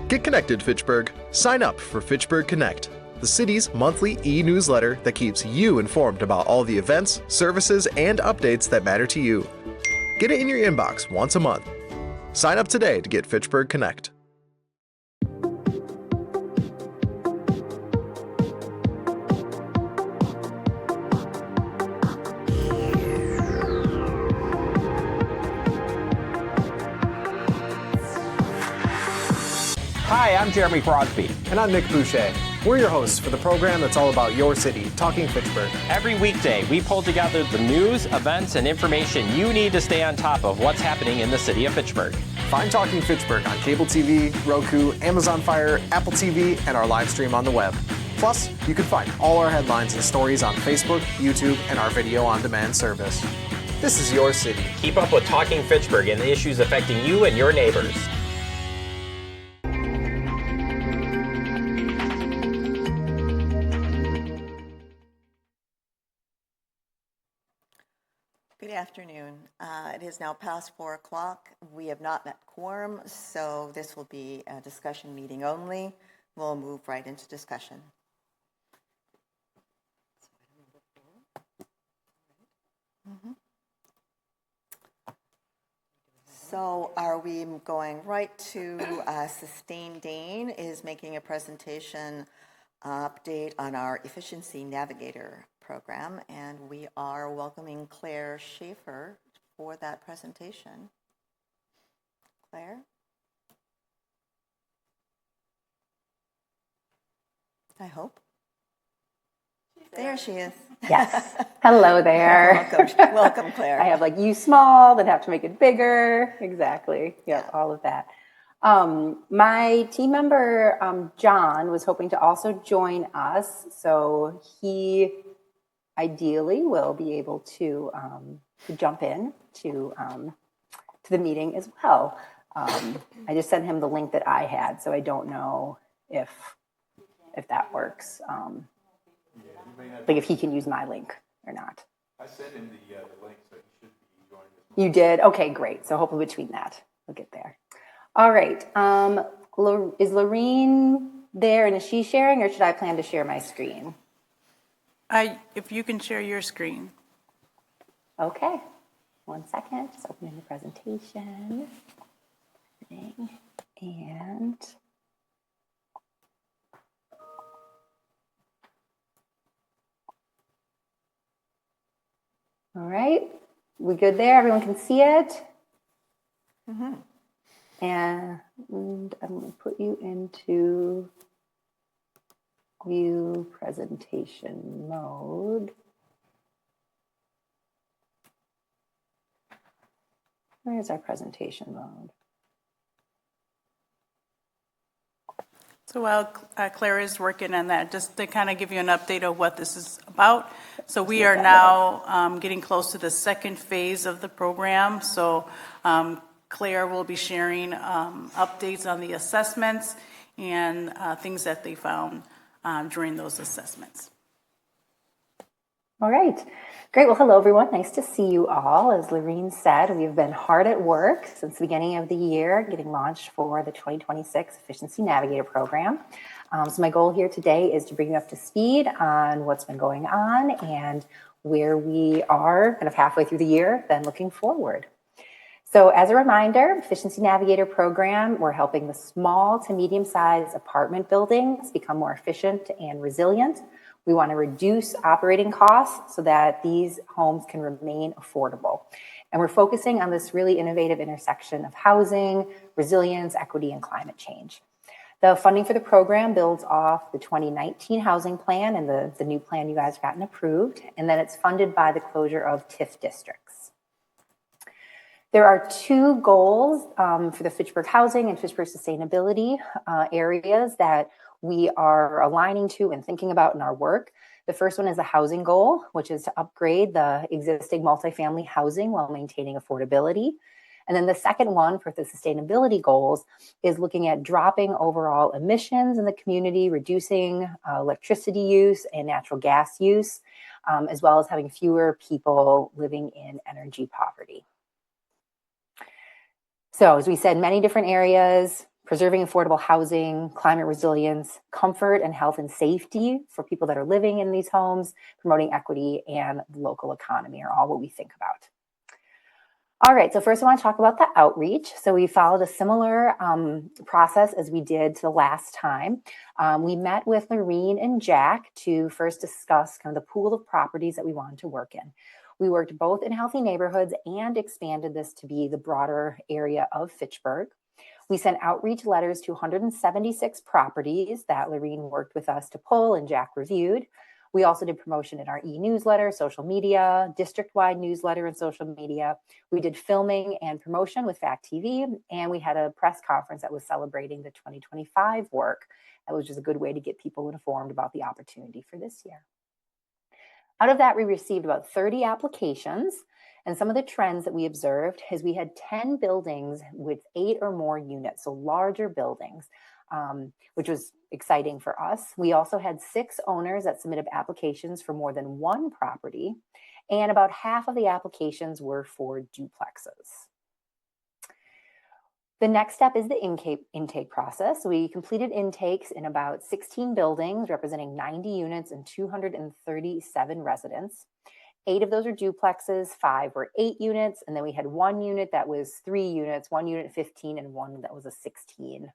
Get connected, Fitchburg. Sign up for Fitchburg Connect, the city's monthly e-newsletter that keeps you informed about all the events, services, and updates that matter to you. Get it in your inbox once a month. Sign up today to get Fitchburg Connect. Hi, I'm Jeremy Crosby. And I'm Nick Boucher. We're your hosts for the program that's all about your city, Talking Fitchburg. Every weekday, we pull together the news, events, and information you need to stay on top of what's happening in the city of Fitchburg. Find Talking Fitchburg on cable TV, Roku, Amazon Fire, Apple TV, and our live stream on the web. Plus, you can find all our headlines and stories on Facebook, YouTube, and our video on demand service. This is your city. Keep up with Talking Fitchburg and the issues affecting you and your neighbors. Good afternoon. It is now past 4 o'clock. We have not met quorum, so this will be a discussion meeting only. We'll move right into discussion. So are we going right to Sustain Dane is making a presentation update on our Efficiency Navigator program, and we are welcoming Claire Schaefer for that presentation. Claire? I hope. There she is. Yes. Hello there. Welcome. Welcome, Claire. I have like you small, then have to make it bigger. Exactly. Yep, yeah. All of that. My team member, John, was hoping to also join us. So he ideally will be able to jump in to the meeting as well. I just sent him the link that I had, so I don't know if that works. Like if he can use my link or not. I sent him the link, so he should be joining us. You did? Okay, great. So hopefully between that, we'll get there. All right. Is Lorene there, and is she sharing, or should I plan to share my screen? If you can share your screen. Okay. 1 second. Just opening the presentation. And all right. We good there? Everyone can see it? Mm-hmm. And I'm going to put you into view presentation mode. Where's our presentation mode? So while Claire is working on that, just to kind of give you an update of what this is about. So we are now getting close to the second phase of the program. So Claire will be sharing updates on the assessments and things that they found during those assessments. All right. Great. Well, hello, everyone. Nice to see you all. As Lorene said, we've been hard at work since the beginning of the year, getting launched for the 2026 Efficiency Navigator program. So my goal here today is to bring you up to speed on what's been going on and where we are kind of halfway through the year, then looking forward. So as a reminder, Efficiency Navigator program, we're helping the small to medium-sized apartment buildings become more efficient and resilient. We want to reduce operating costs so that these homes can remain affordable. And we're focusing on this really innovative intersection of housing, resilience, equity, and climate change. The funding for the program builds off the 2019 housing plan and the new plan you guys have gotten approved, and then it's funded by the closure of TIF districts. There are two goals for the Fitchburg housing and Fitchburg sustainability areas that we are aligning to and thinking about in our work. The first one is the housing goal, which is to upgrade the existing multifamily housing while maintaining affordability. And then the second one for the sustainability goals is looking at dropping overall emissions in the community, reducing electricity use and natural gas use, as well as having fewer people living in energy poverty. So as we said, many different areas. preserving affordable housing, climate resilience, comfort and health and safety for people that are living in these homes, promoting equity and the local economy are all what we think about. All right, so first I want to talk about the outreach. So we followed a similar process as we did to the last time. We met with Lorene and Jack to first discuss kind of the pool of properties that we wanted to work in. We worked both in healthy neighborhoods and expanded this to be the broader area of Fitchburg. We sent outreach letters to 176 properties that Lorene worked with us to pull and Jack reviewed. We also did promotion in our e-newsletter, social media, district-wide newsletter and social media. We did filming and promotion with FACTv, and we had a press conference that was celebrating the 2025 work. That was just a good way to get people informed about the opportunity for this year. Out of that, we received about 30 applications, and some of the trends that we observed is we had 10 buildings with 8 or more units, so larger buildings, which was exciting for us. We also had 6 owners that submitted applications for more than one property, and about half of the applications were for duplexes. The next step is the intake process. We completed intakes in about 16 buildings, representing 90 units and 237 residents. 8 of those are duplexes, 5 were 8 units, and then we had 1 unit that was 3 units, 1 unit 15, and 1 that was a 16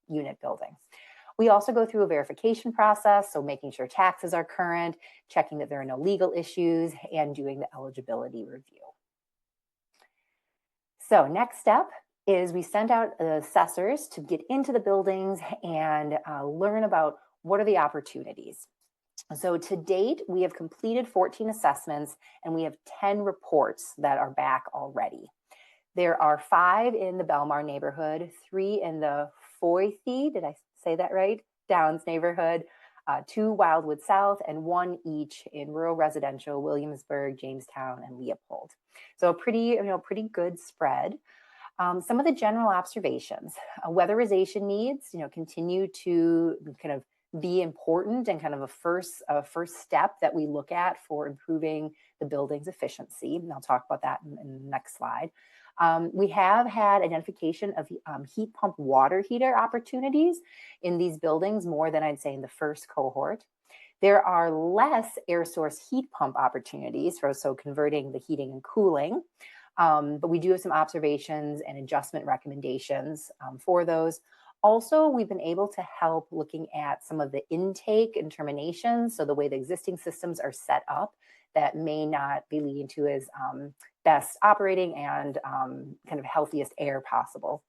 unit building. We also go through a verification process, so making sure taxes are current, checking that there are no legal issues, and doing the eligibility review. So next step is we sent out assessors to get into the buildings and learn about what are the opportunities. So to date, we have completed 14 assessments and we have 10 reports that are back already. There are 5 in the Belmar neighborhood, 3 in the Foythe, did I say that right? Downs neighborhood, 2 Wildwood South, and 1 each in rural residential, Williamsburg, Jamestown, and Leopold. So a pretty good spread. Some of the general observations, weatherization needs, continue to kind of be important and kind of a first step that we look at for improving the building's efficiency. And I'll talk about that in the next slide. We have had identification of heat pump water heater opportunities in these buildings, more than I'd say in the first cohort. There are less air source heat pump opportunities for converting the heating and cooling. But we do have some observations and adjustment recommendations for those. Also, we've been able to help looking at some of the intake and terminations, so the way the existing systems are set up that may not be leading to as best operating and kind of healthiest air possible.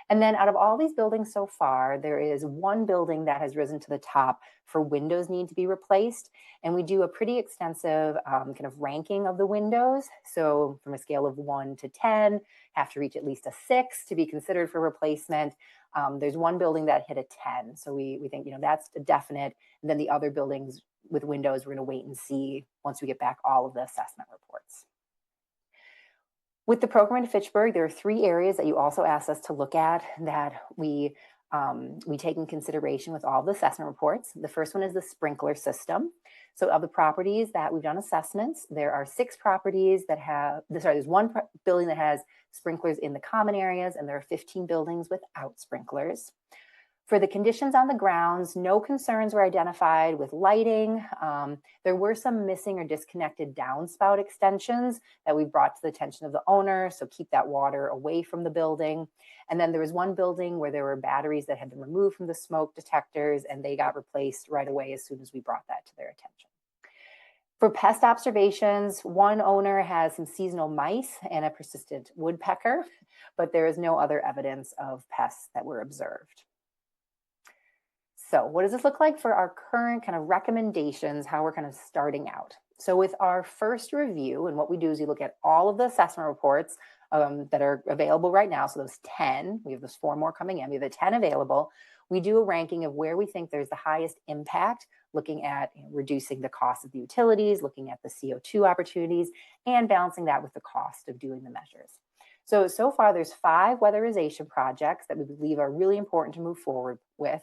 And then out of all these buildings so far, there is 1 building that has risen to the top for windows need to be replaced. And we do a pretty extensive kind of ranking of the windows. So from a scale of 1 to 10, have to reach at least a 6 to be considered for replacement. There's 1 building that hit a 10. So we think, that's a definite. And then the other buildings with windows, we're going to wait and see once we get back all of the assessment reports. With the program in Fitchburg, there are 3 areas that you also asked us to look at that we take in consideration with all the assessment reports. The first one is the sprinkler system. So of the properties that we've done assessments, there are 6 properties that have, there's 1 building that has sprinklers in the common areas, and there are 15 buildings without sprinklers. For the conditions on the grounds, no concerns were identified with lighting. There were some missing or disconnected downspout extensions that we brought to the attention of the owner, so keep that water away from the building. And then there was 1 building where there were batteries that had been removed from the smoke detectors, and they got replaced right away as soon as we brought that to their attention. For pest observations, 1 owner has some seasonal mice and a persistent woodpecker, but there is no other evidence of pests that were observed. So what does this look like for our current kind of recommendations, how we're kind of starting out? So with our first review, and what we do is we look at all of the assessment reports that are available right now. So those 10, we have those 4 more coming in, we have the 10 available. We do a ranking of where we think there's the highest impact, looking at reducing the cost of the utilities, looking at the CO2 opportunities, and balancing that with the cost of doing the measures. So far there's 5 weatherization projects that we believe are really important to move forward with.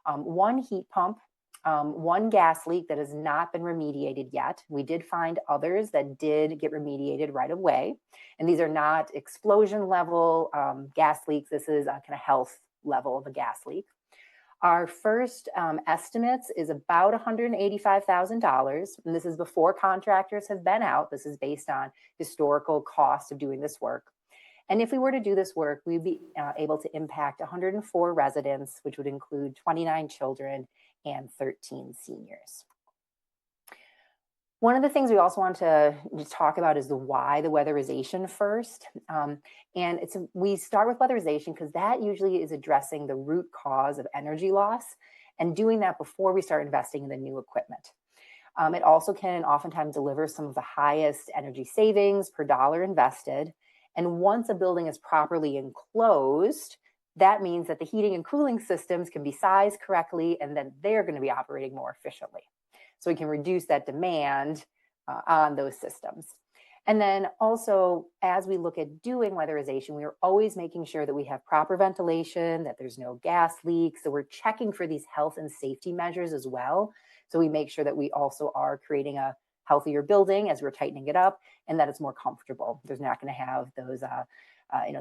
1 heat pump, 1 gas leak that has not been remediated yet. We did find others that did get remediated right away. And these are not explosion level gas leaks. This is kind of health level of a gas leak. Our first estimates is about $185,000, and this is before contractors have been out. This is based on historical cost of doing this work. And if we were to do this work, we'd be able to impact 104 residents, which would include 29 children and 13 seniors. One of the things we also want to talk about is the why, the weatherization first. We start with weatherization because that usually is addressing the root cause of energy loss and doing that before we start investing in the new equipment. It also can oftentimes deliver some of the highest energy savings per dollar invested. And once a building is properly enclosed, that means that the heating and cooling systems can be sized correctly and that they're going to be operating more efficiently. So we can reduce that demand on those systems. And then also, as we look at doing weatherization, we are always making sure that we have proper ventilation, that there's no gas leaks. So we're checking for these health and safety measures as well. So we make sure that we also are creating a healthier building as we're tightening it up and that it's more comfortable. There's not going to have those,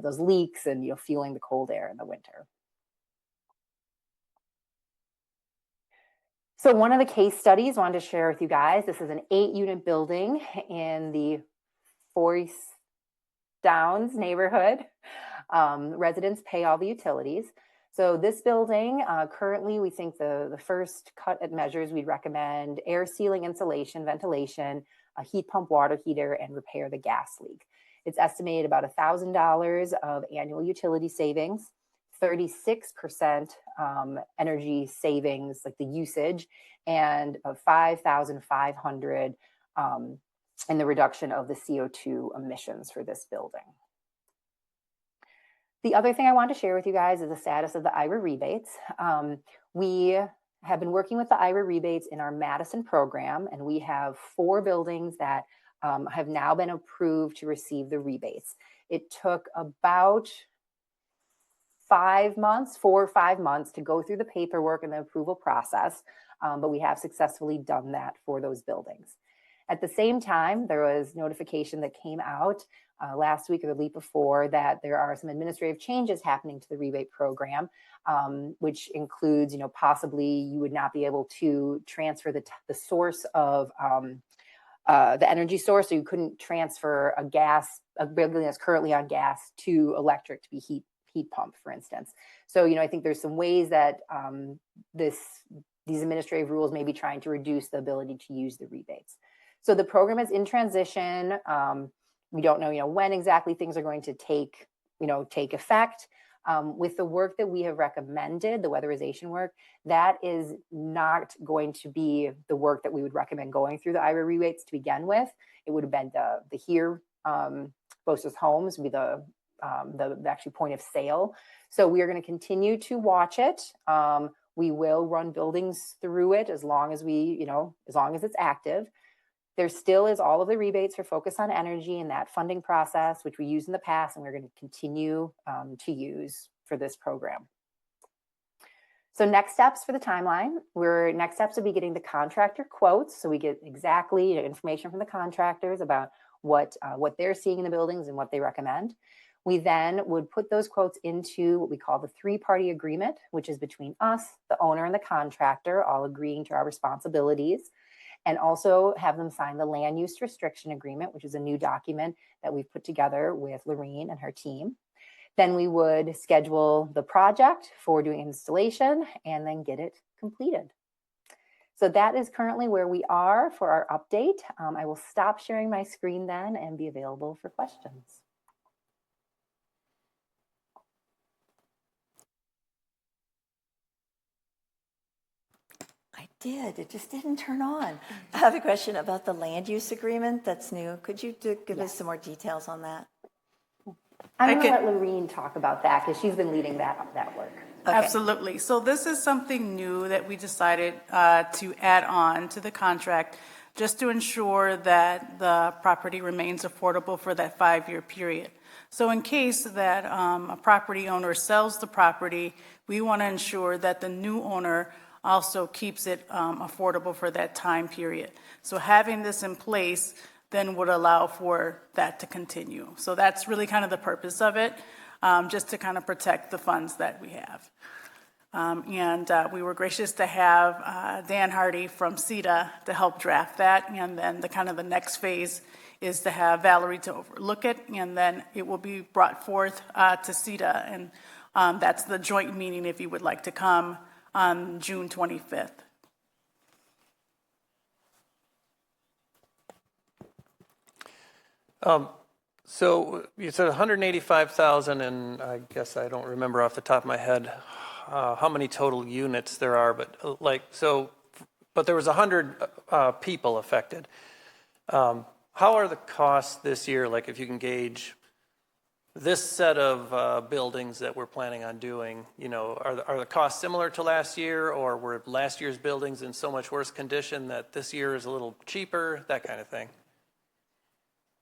those leaks and, feeling the cold air in the winter. So one of the case studies I wanted to share with you guys, this is an 8-unit building in the Forest Downs neighborhood. Residents pay all the utilities. So this building, currently we think the first cut at measures, we'd recommend air sealing, insulation, ventilation, a heat pump water heater, and repair the gas leak. It's estimated about $1,000 of annual utility savings. 36% energy savings, like the usage, and 5,500 in the reduction of the CO2 emissions for this building. The other thing I want to share with you guys is the status of the IRA rebates. We have been working with the IRA rebates in our Madison program, and we have 4 buildings that have now been approved to receive the rebates. It took about 4 or 5 months to go through the paperwork and the approval process, but we have successfully done that for those buildings. At the same time, there was notification that came out last week or the week before that there are some administrative changes happening to the rebate program, which includes, possibly you would not be able to transfer the source of the energy source, so you couldn't transfer a building that's currently on gas to electric to be heat pump, for instance. So, I think there's some ways that these administrative rules may be trying to reduce the ability to use the rebates. So the program is in transition. We don't know, when exactly things are going to take effect. With the work that we have recommended, the weatherization work, that is not going to be the work that we would recommend going through the IRA rebates to begin with. It would have been the here closest homes would be the actual point of sale. So we are going to continue to watch it. We will run buildings through it as long as it's active. There still is all of the rebates for Focus on Energy and that funding process, which we used in the past, and we're going to continue to use for this program. So next steps for the timeline, next steps will be getting the contractor quotes. So we get exactly information from the contractors about what they're seeing in the buildings and what they recommend. We then would put those quotes into what we call the 3-party agreement, which is between us, the owner, and the contractor, all agreeing to our responsibilities, and also have them sign the land use restriction agreement, which is a new document that we've put together with Lorene and her team. Then we would schedule the project for doing installation and then get it completed. So that is currently where we are for our update. I will stop sharing my screen then and be available for questions. I did. It just didn't turn on. I have a question about the land use agreement that's new. Could you give us some more details on that? I'm going to let Lorene talk about that because she's been leading that work. Okay. Absolutely. So this is something new that we decided to add on to the contract just to ensure that the property remains affordable for that 5-year period. So in case that a property owner sells the property, we want to ensure that the new owner also keeps it affordable for that time period. So having this in place then would allow for that to continue. So that's really kind of the purpose of it. just to kind of protect the funds that we have. And we were gracious to have Dan Hardy from CETA to help draft that. And then the next phase is to have Valerie to overlook it, and then it will be brought forth to CETA. And that's the joint meeting if you would like to come on June 25th. So you said 185,000, and I guess I don't remember off the top of my head how many total units there are, but but there was 100 people affected. How are the costs this year? Like, if you can gauge this set of buildings that we're planning on doing, are the costs similar to last year, or were last year's buildings in so much worse condition that this year is a little cheaper, that kind of thing?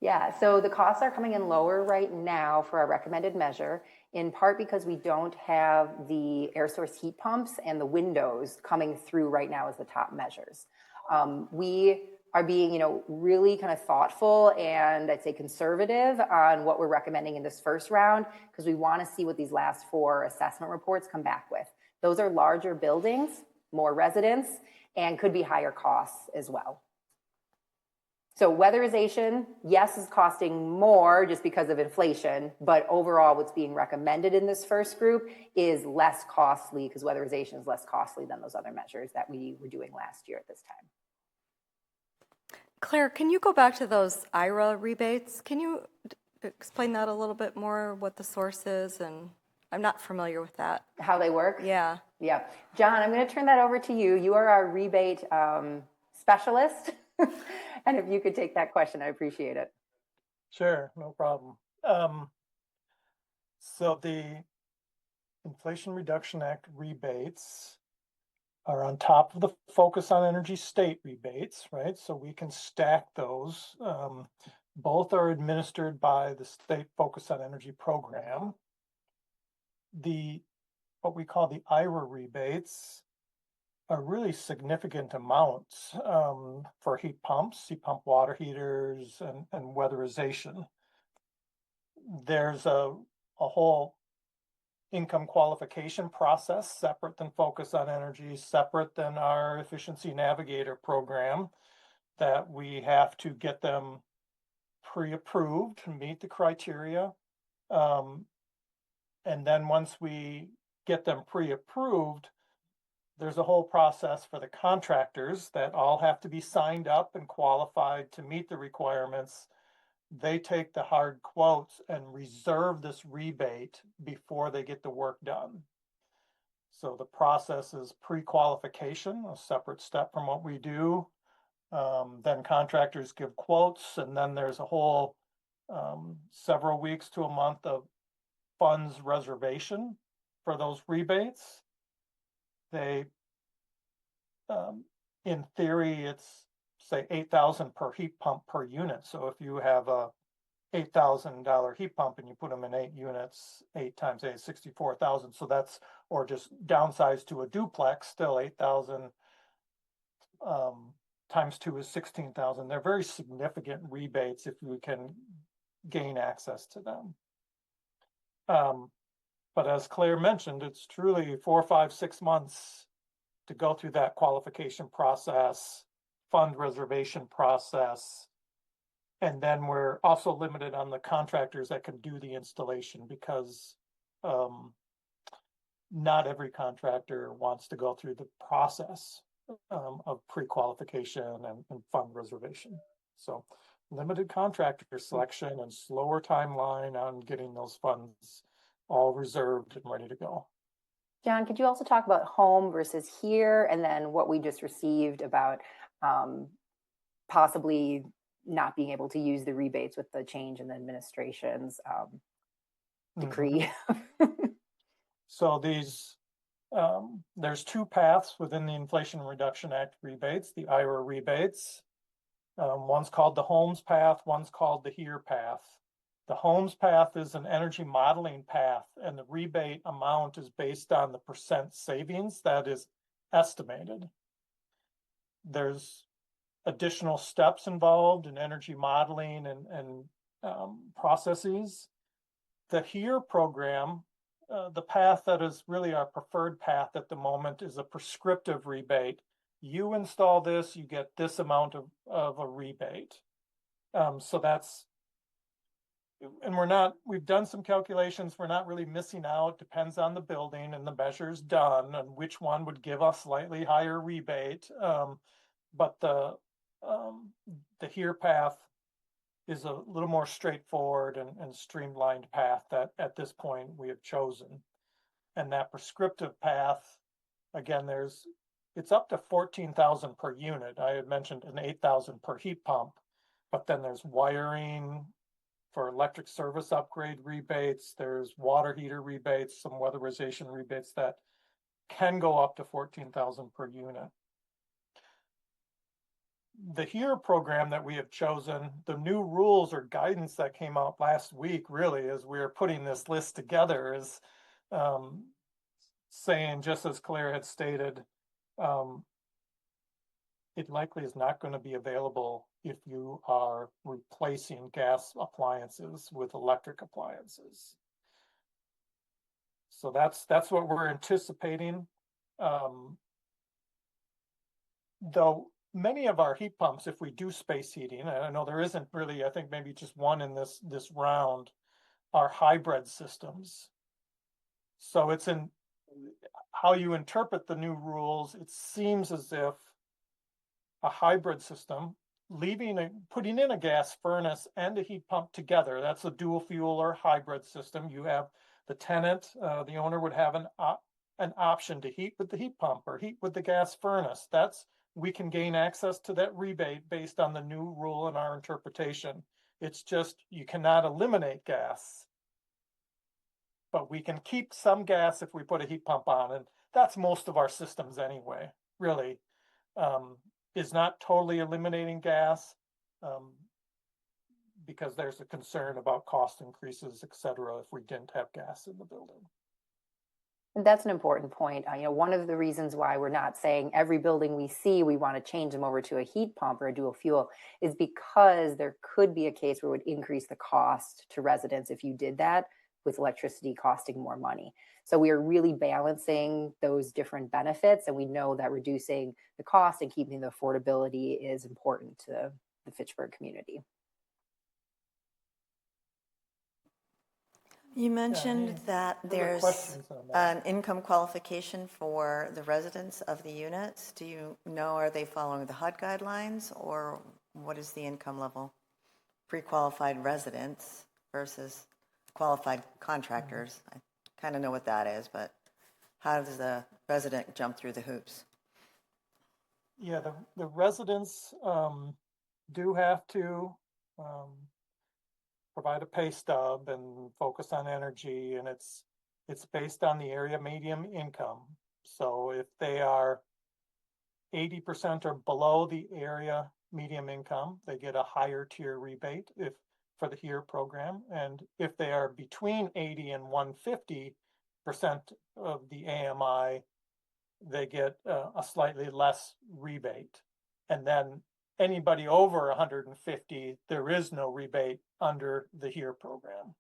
Yeah, so the costs are coming in lower right now for our recommended measure, in part because we don't have the air source heat pumps and the windows coming through right now as the top measures. We are being, really kind of thoughtful and I'd say conservative on what we're recommending in this first round, because we want to see what these last 4 assessment reports come back with. Those are larger buildings, more residents, and could be higher costs as well. So weatherization, yes, is costing more just because of inflation, but overall what's being recommended in this first group is less costly, because weatherization is less costly than those other measures that we were doing last year at this time. Claire, can you go back to those IRA rebates? Can you explain that a little bit more, what the source is? And I'm not familiar with that. How they work? Yeah. Yeah. John, I'm going to turn that over to you. You are our rebate specialist. And if you could take that question, I appreciate it. Sure, no problem. So the Inflation Reduction Act rebates are on top of the Focus on Energy state rebates, right? So we can stack those. Both are administered by the state Focus on Energy program. What we call the IRA rebates are really significant amounts for heat pump water heaters, and weatherization. There's a whole income qualification process separate than Focus on Energy, separate than our Efficiency Navigator program, that we have to get them pre-approved to meet the criteria. And then once we get them pre-approved, there's a whole process for the contractors that all have to be signed up and qualified to meet the requirements. They take the hard quotes and reserve this rebate before they get the work done. So the process is pre-qualification, a separate step from what we do. Then contractors give quotes, and then there's a whole several weeks to a month of funds reservation for those rebates. They, in theory, it's say $8,000 per heat pump per unit. So if you have a $8,000 heat pump and you put them in 8 units, 8 times 8 is 64,000. So that's, or just downsize to a duplex, still 8,000 times 2 is 16,000. They're very significant rebates if we can gain access to them. But as Claire mentioned, it's truly 4, 5, 6 months to go through that qualification process, fund reservation process. And then we're also limited on the contractors that can do the installation, because not every contractor wants to go through the process of pre-qualification and fund reservation. So limited contractor selection and slower timeline on getting those funds all reserved and ready to go. John, could you also talk about home versus here, and then what we just received about possibly not being able to use the rebates with the change in the administration's decree? So there's 2 paths within the Inflation Reduction Act rebates, the IRA rebates. One's called the Homes path, one's called the HERE path. The Homes path is an energy modeling path, and the rebate amount is based on the percent savings that is estimated. There's additional steps involved in energy modeling and processes. The HERE program, the path that is really our preferred path at the moment is a prescriptive rebate. You install this, you get this amount of a rebate. So that's, and we've done some calculations, we're not really missing out, depends on the building and the measures done and which one would give us slightly higher rebate. But the HERE path is a little more straightforward and streamlined path that at this point we have chosen. And that prescriptive path, again, it's up to 14,000 per unit. I had mentioned an 8,000 per heat pump, but then there's wiring for electric service upgrade rebates, there's water heater rebates, some weatherization rebates that can go up to 14,000 per unit. The HERE program that we have chosen, the new rules or guidance that came out last week, really, as we were putting this list together, is saying, just as Claire had stated, it likely is not going to be available if you are replacing gas appliances with electric appliances. So that's what we're anticipating. Though many of our heat pumps, if we do space heating, and I know there isn't really, I think maybe just one in this round, are hybrid systems. So it's in how you interpret the new rules. It seems as if a hybrid system, putting in a gas furnace and a heat pump together, that's a dual fuel or hybrid system. You have the tenant, the owner would have an option to heat with the heat pump or heat with the gas furnace. We can gain access to that rebate based on the new rule and our interpretation. It's just, you cannot eliminate gas, but we can keep some gas if we put a heat pump on. And that's most of our systems anyway, really, is not totally eliminating gas because there's a concern about cost increases, et cetera, if we didn't have gas in the building. And that's an important point. One of the reasons why we're not saying every building we see, we want to change them over to a heat pump or a dual fuel is because there could be a case where it would increase the cost to residents if you did that, with electricity costing more money. So we are really balancing those different benefits, and we know that reducing the cost and keeping the affordability is important to the Fitchburg community. You mentioned that there's an income qualification for the residents of the units. Do you know, are they following the HUD guidelines, or what is the income level? Pre-qualified residents versus qualified contractors. I kind of know what that is, but how does the resident jump through the hoops? Yeah, the residents do have to provide a pay stub and focus on energy, and it's based on the area median income. So if they are 80% or below the area median income, they get a higher tier rebate for the HERE program. And if they are between 80 and 150% of the AMI, they get a slightly less rebate. And then anybody over 150, there is no rebate under the HERE program.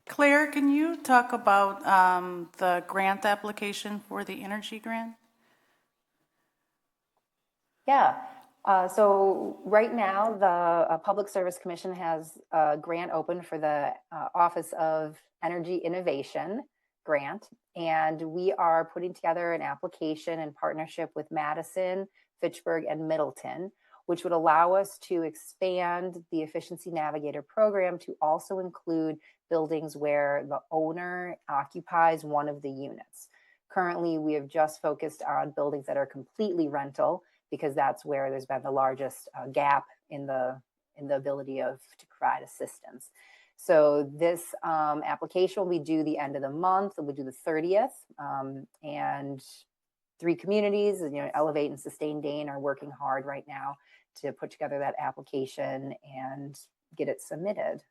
Claire, can you talk about the grant application for the energy grant? Yeah. So right now, the Public Service Commission has a grant open for the Office of Energy Innovation grant, and we are putting together an application in partnership with Madison, Fitchburg, and Middleton, which would allow us to expand the Efficiency Navigator program to also include buildings where the owner occupies one of the units. Currently, we have just focused on buildings that are completely rental, because that's where there's been the largest gap in the ability to provide assistance. So this application will be due the end of the month. It will be due the 30th, and 3 communities, Elevate and Sustain Dane, are working hard right now to put together that application and get it submitted.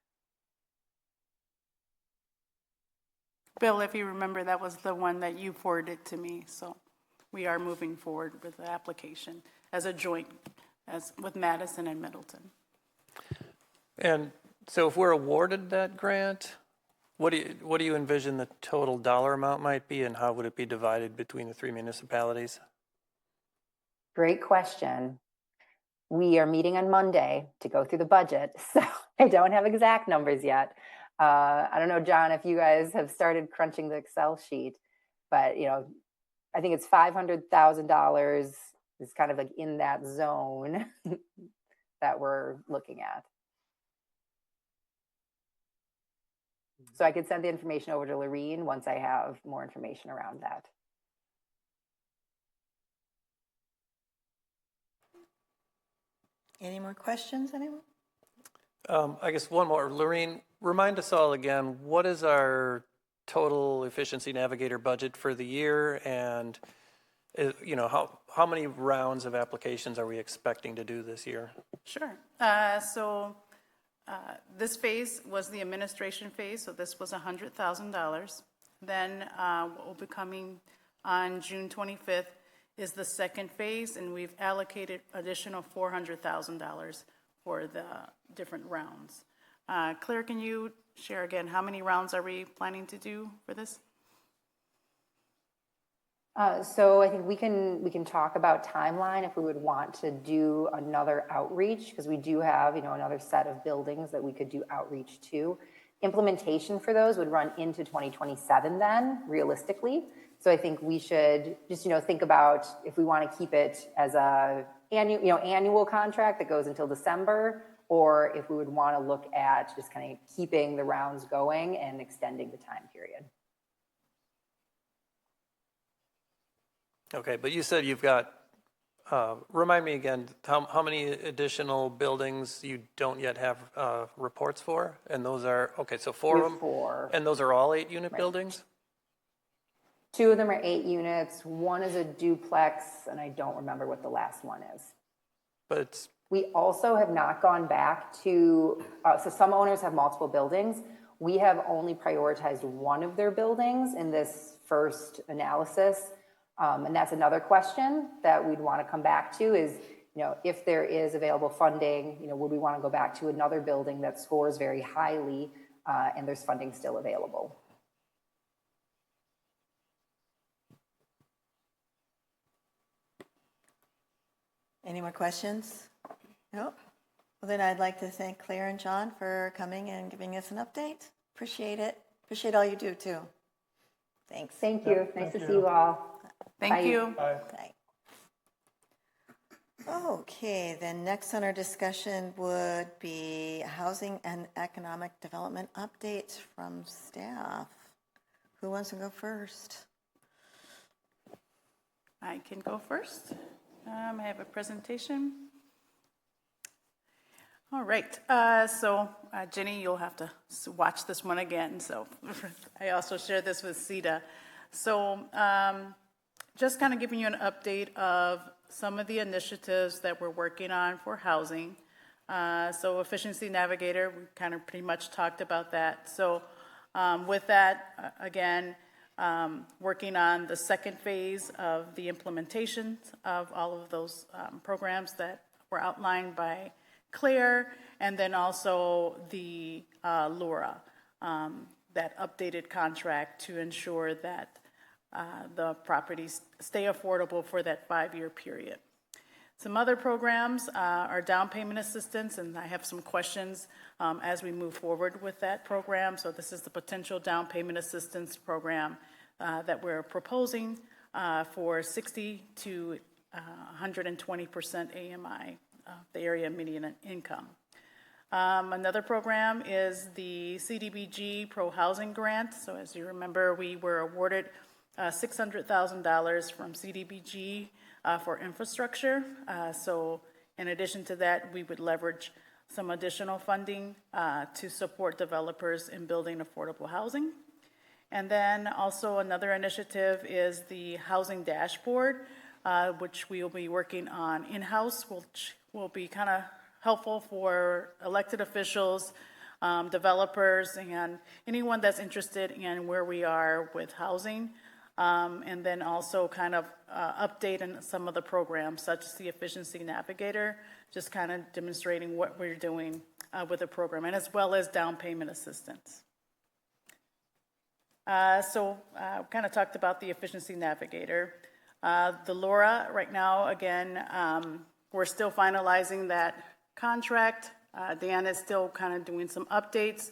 Bill, if you remember, that was the one that you forwarded to me. So we are moving forward with the application as a joint, as with Madison and Middleton. And so if we're awarded that grant, what do you envision the total dollar amount might be, and how would it be divided between the 3 municipalities? Great question. We are meeting on Monday to go through the budget, so I don't have exact numbers yet. I don't know, John, if you guys have started crunching the Excel sheet, but I think it's $500,000 is kind of like in that zone that we're looking at. So I could send the information over to Lorene once I have more information around that. Any more questions, anyone? I guess one more. Lorene, remind us all again, what is our total Efficiency Navigator budget for the year, and how many rounds of applications are we expecting to do this year? Sure. This phase was the administration phase, so this was $100,000. Then what will be coming on June 25th is the second phase, and we've allocated additional $400,000 for the different rounds. Claire, can you share again, how many rounds are we planning to do for this? So I think we can talk about timeline if we would want to do another outreach, because we do have another set of buildings that we could do outreach to. Implementation for those would run into 2027 then, realistically. So I think we should just think about if we want to keep it as a annual contract that goes until December, or if we would want to look at just kind of keeping the rounds going and extending the time period. Okay, but you said you've got, remind me again, how many additional buildings you don't yet have reports for? And those are, okay, so 4 of them? 4. And those are all 8-unit buildings? 2 of them are 8 units. 1 is a duplex, and I don't remember what the last one is. But it's... We also have not gone back to, so some owners have multiple buildings. We have only prioritized 1 of their buildings in this first analysis. And that's another question that we'd want to come back to is, if there is available funding, would we want to go back to another building that scores very highly and there's funding still available? Any more questions? No? Well, then I'd like to thank Claire and John for coming and giving us an update. Appreciate it. Appreciate all you do, too. Thanks. Thank you. Nice to see you all. Thank you. Bye. Bye. Okay, then next on our discussion would be housing and economic development updates from staff. Who wants to go first? I can go first. I have a presentation. All right, so Jenny, you'll have to watch this one again. So I also shared this with CETA. So just kind of giving you an update of some of the initiatives that we're working on for housing. So Efficiency Navigator, we kind of pretty much talked about that. So with that, again, working on the second phase of the implementation of all of those programs that were outlined by Claire, and then also the LURA, that updated contract to ensure that the properties stay affordable for that 5-year period. Some other programs are down payment assistance, and I have some questions as we move forward with that program. So this is the potential down payment assistance program that we're proposing for 60 to 120% AMI, the area median income. Another program is the CDBG Pro Housing Grant. So as you remember, we were awarded $600,000 from CDBG for infrastructure. So in addition to that, we would leverage some additional funding to support developers in building affordable housing. And then also another initiative is the Housing Dashboard, which we will be working on in-house, which will be kind of helpful for elected officials developers and anyone that's interested in where we are with housing. And then also kind of update on some of the programs, such as the Efficiency Navigator, just kind of demonstrating what we're doing with the program, and as well as down payment assistance. So kind of talked about the Efficiency Navigator. The LoRa, right now, again, we're still finalizing that contract. Dan is still kind of doing some updates.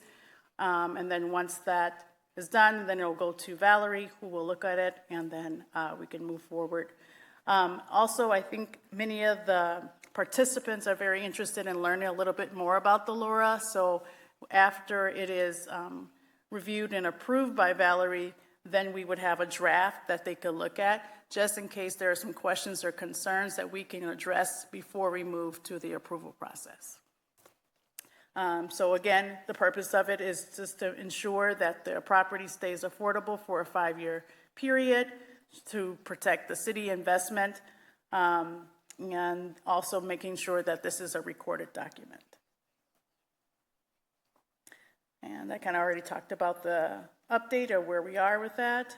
And then once that is done, then it'll go to Valerie, who will look at it, and then we can move forward. Also, I think many of the participants are very interested in learning a little bit more about the LoRa. So after it is reviewed and approved by Valerie, then we would have a draft that they could look at, just in case there are some questions or concerns that we can address before we move to the approval process. So again, the purpose of it is just to ensure that the property stays affordable for a 5-year period, to protect the city investment, and also making sure that this is a recorded document. And I kind of already talked about the update of where we are with that.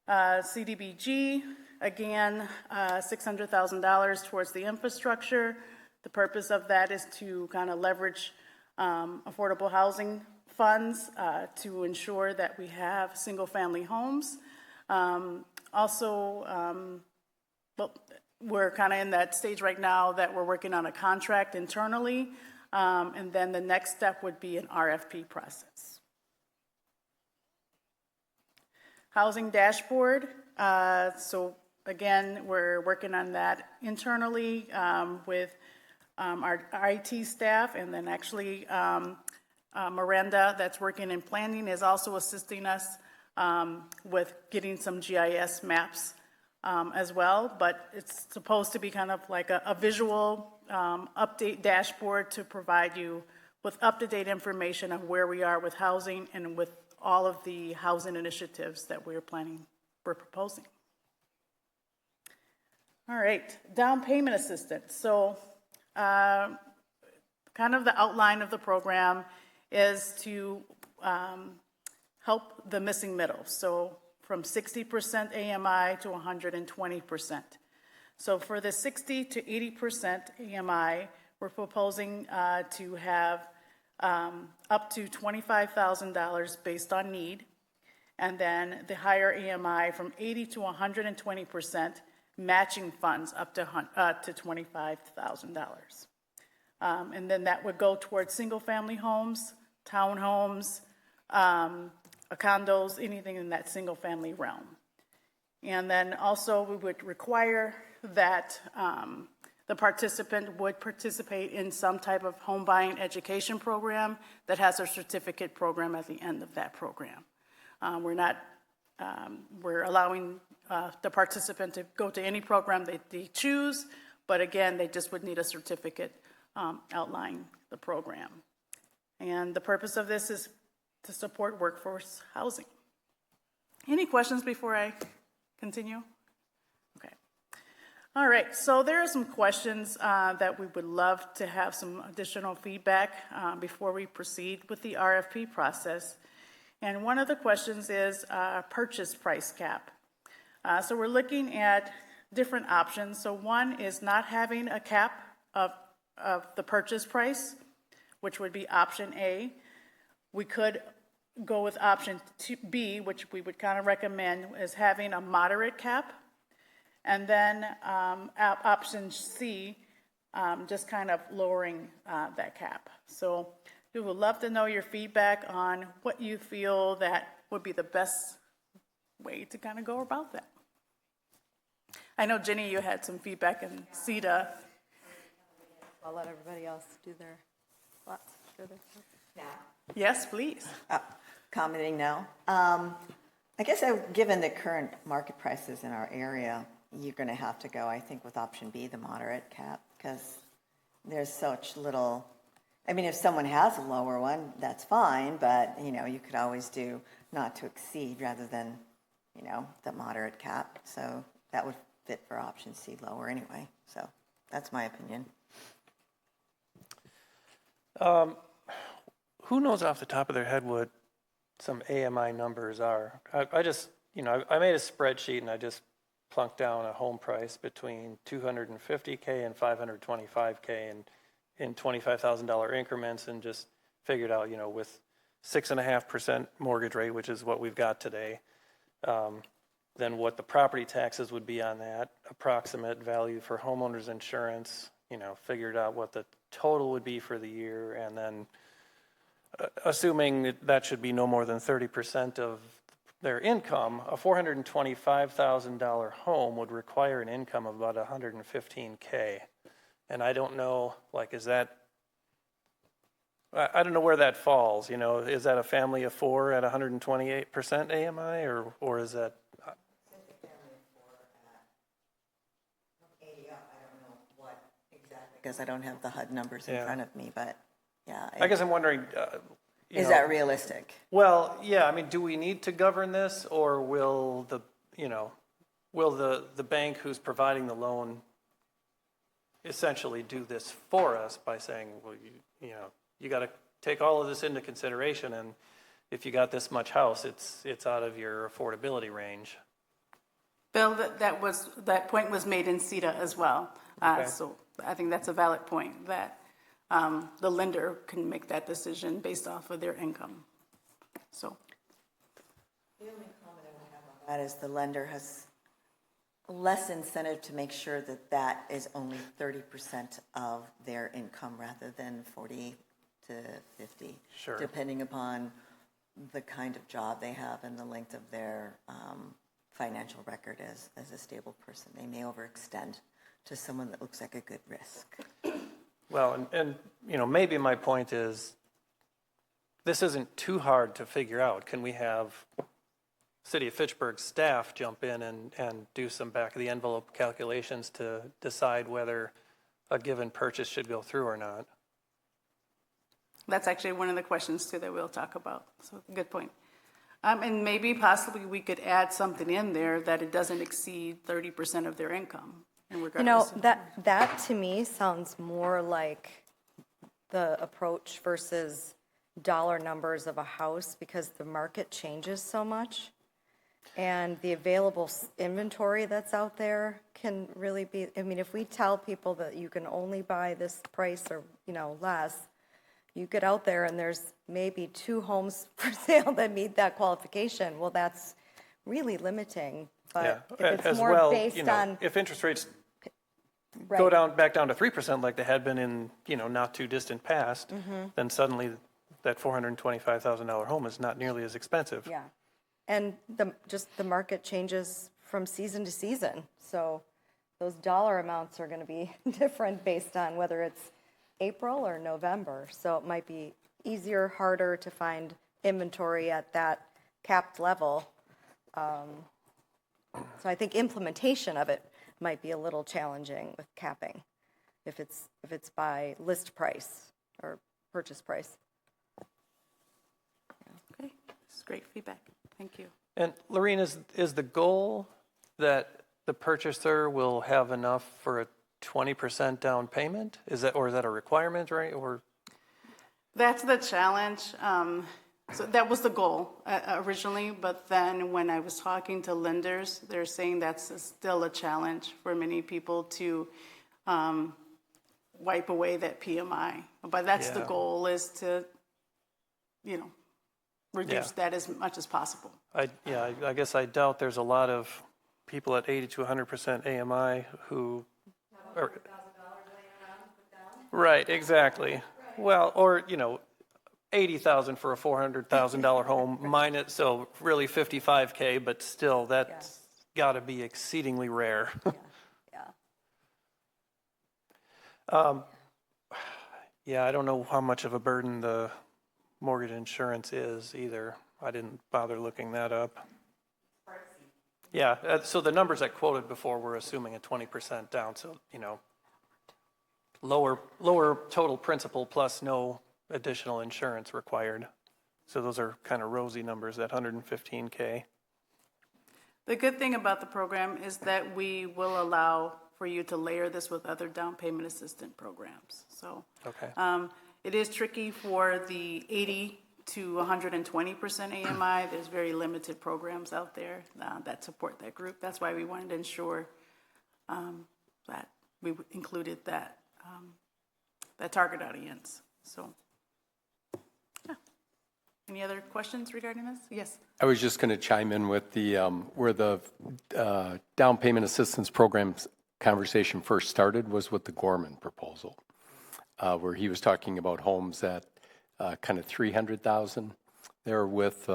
CDBG, again, $600,000 towards the infrastructure. The purpose of that is to kind of leverage affordable housing funds to ensure that we have single-family homes. Also, well, we're kind of in that stage right now that we're working on a contract internally, and then the next step would be an RFP process. Housing dashboard. So again, we're working on that internally with our IT staff, and then actually Miranda, that's working in planning, is also assisting us with getting some GIS maps as well. But it's supposed to be kind of like a visual update dashboard to provide you with up-to-date information of where we are with housing and with all of the housing initiatives that we're proposing. All right, down payment assistance. So kind of the outline of the program is to help the missing middle. So from 60% AMI to 120%. So for the 60 to 80% AMI, we're proposing to have up to $25,000 based on need. And then the higher AMI from 80 to 120%, matching funds up to $25,000. And then that would go towards single-family homes, townhomes, condos, anything in that single-family realm. And then also we would require that the participant would participate in some type of home buying education program that has a certificate program at the end of that program. We're allowing the participant to go to any program they choose, but again, they just would need a certificate outlining the program. And the purpose of this is to support workforce housing. Any questions before I continue? Okay. All right, so there are some questions that we would love to have some additional feedback before we proceed with the RFP process. And one of the questions is purchase price cap. So we're looking at different options. So one is not having a cap of the purchase price, which would be option A. We could go with option B, which we would kind of recommend, is having a moderate cap. And then option C, just kind of lowering that cap. So we would love to know your feedback on what you feel that would be the best way to kind of go about that. I know, Jenny, you had some feedback, and Sita. I'll let everybody else do their thoughts. Yes, please. Commenting now. I guess given the current market prices in our area, you're going to have to go, I think, with option B, the moderate cap, because there's such little. I mean, if someone has a lower one, that's fine, but, you could always do not to exceed rather than, the moderate cap. So that would fit for option C, lower anyway. So that's my opinion. who knows off the top of their head what some AMI numbers are? I just, I made a spreadsheet and I just plunked down a home price between $250K and $525K in $25,000 increments, and just figured out, with 6.5% mortgage rate, which is what we've got today, then what the property taxes would be on that, approximate value for homeowners insurance, figured out what the total would be for the year, and then assuming that should be no more than 30% of their income, a $425,000 home would require an income of about $115K. And I don't know, is that, I don't know where that falls, is that a family of four at 128% AMI, or is that? Because I don't have the HUD numbers in front of me, but yeah. I guess I'm wondering, is that realistic? Well, yeah, I mean, do we need to govern this, or will the bank who's providing the loan essentially do this for us by saying, well, you got to take all of this into consideration, and if you got this much house, it's out of your affordability range. Bill, that point was made in CETA as well. Okay. So I think that's a valid point, that the lender can make that decision based off of their income. So the only comment I would have on that is the lender has less incentive to make sure that that is only 30% of their income rather than 40 to 50, sure, depending upon the kind of job they have and the length of their financial record as a stable person. They may overextend to someone that looks like a good risk. Well, and maybe my point is, this isn't too hard to figure out. Can we have City of Fitchburg staff jump in and do some back-of-the-envelope calculations to decide whether a given purchase should go through or not? that's actually one of the questions too that we'll talk about. So good point. And maybe possibly we could add something in there that it doesn't exceed 30% of their income. That to me sounds more like the approach versus dollar numbers of a house, because the market changes so much and the available inventory that's out there can really be, if we tell people that you can only buy this price or, less, you get out there and there's maybe 2 homes for sale that meet that qualification. Well, that's really limiting. But if it's more based on, if interest rates right, go back down to 3% like they had been in, not too distant past, then suddenly that $425,000 home is not nearly as expensive. yeah. And the market changes from season to season. So those dollar amounts are going to be different based on whether it's April or November. So it might be easier, harder to find inventory at that capped level. So I think implementation of it might be a little challenging with capping if it's by list price or purchase price. Okay, that's great feedback. Thank you. And Lorene, is the goal that the purchaser will have enough for a 20% down payment? Is that a requirement, right? Or That's the challenge. So that was the goal originally, but then when I was talking to lenders, they're saying that's still a challenge for many people to wipe away that PMI. But that's the goal, is to, reduce that as much as possible. I guess I doubt there's a lot of people at 80 to 100% AMI who are, $100,000 laying around to put down. Right, exactly. Right. Well, or $80,000 for a $400,000 home, minus, so really $55K, but still that's got to be exceedingly rare. Yeah, I don't know how much of a burden the mortgage insurance is either. I didn't bother looking that up. Yeah, so the numbers I quoted before were assuming a 20% down, so lower total principal plus no additional insurance required. So those are kind of rosy numbers, that $115K. The good thing about the program is that we will allow for you to layer this with other down payment assistance programs. So okay. It is tricky for the 80 to 120% AMI. There's very limited programs out there that support that group. That's why we wanted to ensure that we included that target audience. So, yeah. Any other questions regarding this? Yes. I was just going to chime in with the where the down payment assistance programs conversation first started was with the Gorman proposal, where he was talking about homes at kind of 300,000. They're with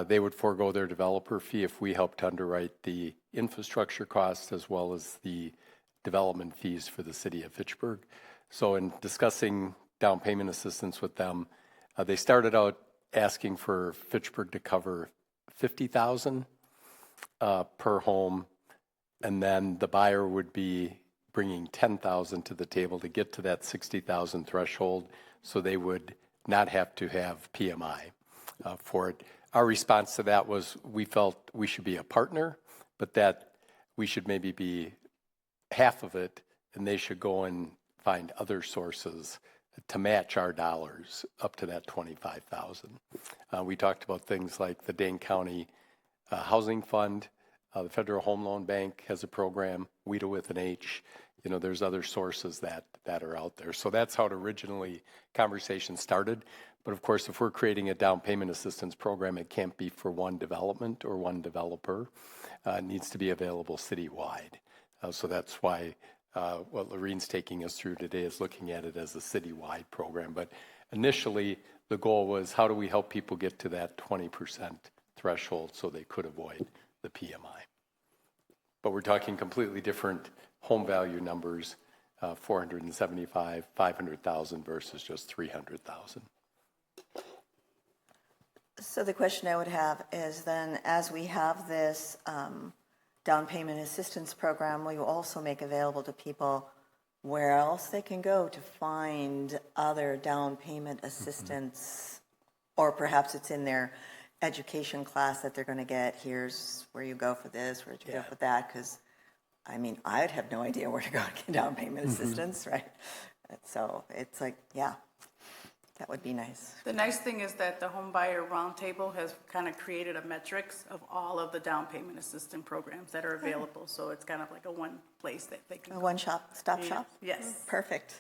they would forego their developer fee if we helped underwrite the infrastructure costs as well as the development fees for the city of Fitchburg. So in discussing down payment assistance with them, they started out asking for Fitchburg to cover $50,000 per home, and then the buyer would be bringing $10,000 to the table to get to that $60,000 threshold, so they would not have to have PMI for it. Our response to that was we felt we should be a partner, but that we should maybe be half of it, and they should go and find other sources to match our dollars up to that $25,000. We talked about things like the Dane County Housing Fund, the Federal Home Loan Bank has a program, WIDA with an H. You know, there's other sources that are out there. So that's how it originally conversation started. But of course, if we're creating a down payment assistance program, it can't be for one development or one developer. It needs to be available citywide. So that's why what Lorene's taking us through today is looking at it as a citywide program. But initially, the goal was how do we help people get to that 20% threshold so they could avoid the PMI. But we're talking completely different home value numbers, 475, 500,000 versus just 300,000. So the question I would have is then, as we have this down payment assistance program, will you also make available to people where else they can go to find other down payment assistance, or perhaps it's in their education class that they're going to get, here's where you go for this, where you go for that, because I mean, I'd have no idea where to go to get down payment assistance, right? So it's like, yeah, that would be nice. The nice thing is that the Home Buyer Roundtable has kind of created a metrics of all of the down payment assistance programs that are available. So it's kind of like a one place that they can A one-stop shop? Yes. Perfect.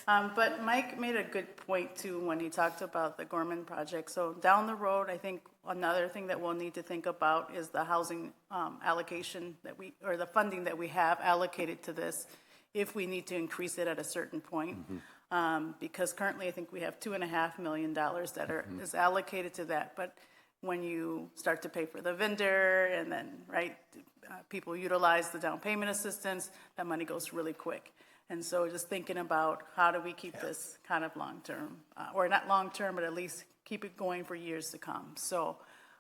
But Mike made a good point too when he talked about the Gorman project. So down the road, I think another thing that we'll need to think about is the housing allocation or the funding that we have allocated to this, if we need to increase it at a certain point. Because currently I think we have $2.5 million that is allocated to that. But when you start to pay for the vendor and then, people utilize the down payment assistance, that money goes really quick. And so just thinking about how do we keep this kind of long-term, or not long-term, but at least keep it going for years to come. So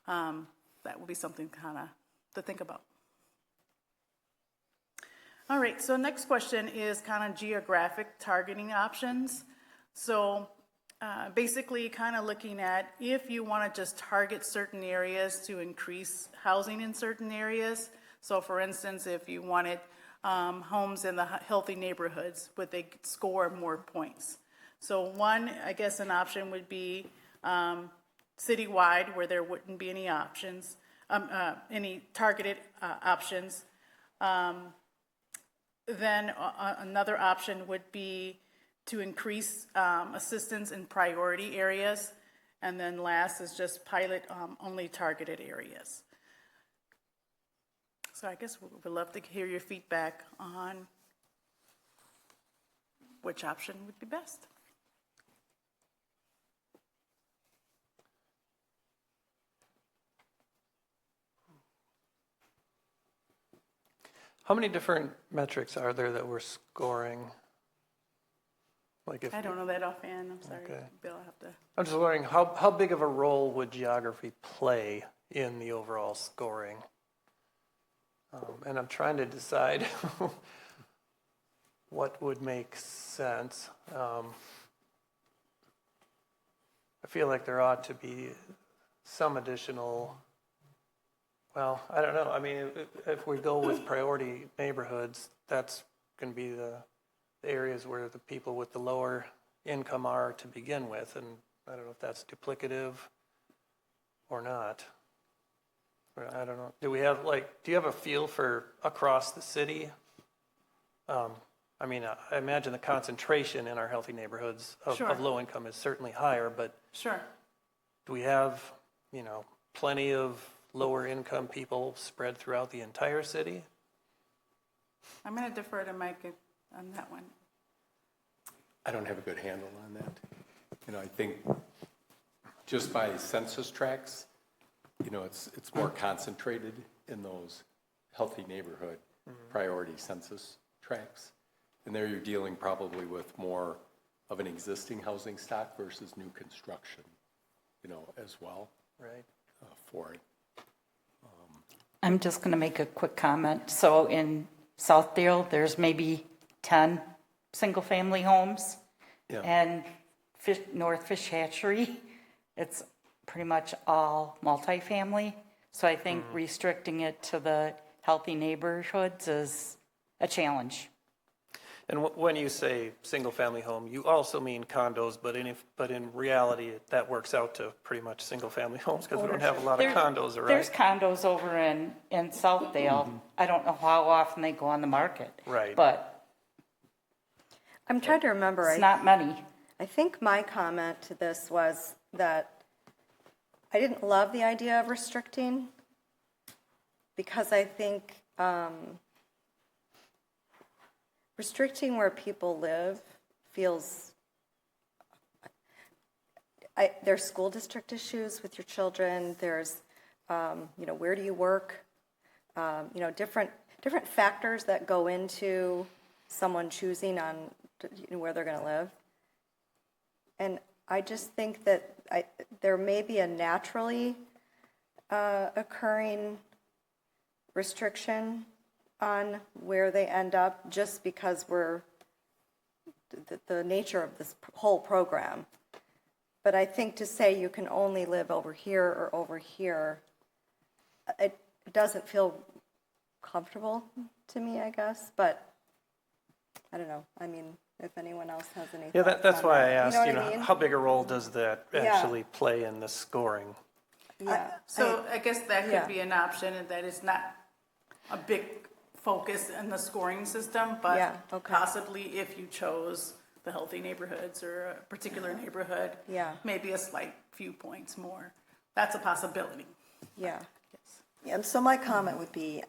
that will be something kind of to think about. All right, so next question is kind of geographic targeting options. So basically kind of looking at if you want to just target certain areas to increase housing in certain areas. So for instance, if you wanted homes in the healthy neighborhoods, would they score more points? So one, I guess an option would be citywide, where there wouldn't be any options, any targeted options. Then another option would be to increase assistance in priority areas. And then last is just pilot only targeted areas. So I guess we'd love to hear your feedback on which option would be best. How many different metrics are there that we're scoring? I don't know that offhand. I'm sorry, Okay. Bill. I have to. I'm just wondering how big of a role would geography play in the overall scoring? And I'm trying to decide what would make sense. I feel like there ought to be some additional, well, I don't know. I mean, if we go with priority neighborhoods, that's going to be the areas where the people with the lower income are to begin with, and I don't know if that's duplicative or not. I don't know. Do you have a feel for across the city? I mean, I imagine the concentration in our healthy neighborhoods Sure. of low income is certainly higher, but Sure. do we have, plenty of lower income people spread throughout the entire city? I'm going to defer to Mike on that one. I don't have a good handle on that. I think just by census tracts, it's more concentrated in those healthy neighborhood priority census tracts. And there you're dealing probably with more of an existing housing stock versus new construction, as well. Right. For it. I'm just going to make a quick comment. So in Southdale, there's maybe 10 single-family homes. Yeah. And North Fish Hatchery, it's pretty much all multifamily. So I think restricting it to the healthy neighborhoods is a challenge. And when you say single-family home, you also mean condos, but in reality, that works out to pretty much single-family homes because we don't have a lot of condos, right? There's condos over in Southdale. I don't know how often they go on the market. Right. But I'm trying to remember. it's not many. I think my comment to this was that I didn't love the idea of restricting because I think restricting where people live feels, there's school district issues with your children, there's, where do you work, different factors that go into someone choosing on where they're going to live. And I just think that there may be a naturally occurring restriction on where they end up just because we're the nature of this whole program. But I think to say you can only live over here or over here, it doesn't feel comfortable to me, I guess. But I don't know. I mean, if anyone else has any Yeah, thoughts that's on why that. I asked, what I mean? how big a role does that actually play in the scoring? Yeah. So I guess that could be an option, and that is not a big focus in the scoring system, but possibly if you chose the healthy neighborhoods or a particular neighborhood, maybe a slight few points more. That's a possibility. Yeah. Yeah, and so my comment would be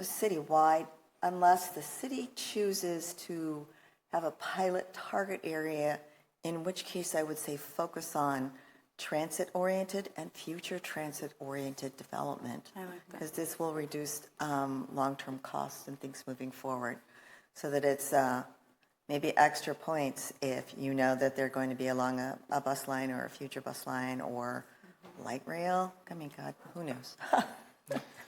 citywide, unless the city chooses to have a pilot target area, in which case I would say focus on transit-oriented and future transit-oriented development. I like that. Because this will reduce long-term costs and things moving forward, so that it's maybe extra points if you know that they're going to be along a bus line or a future bus line or light rail. I mean, God, who knows?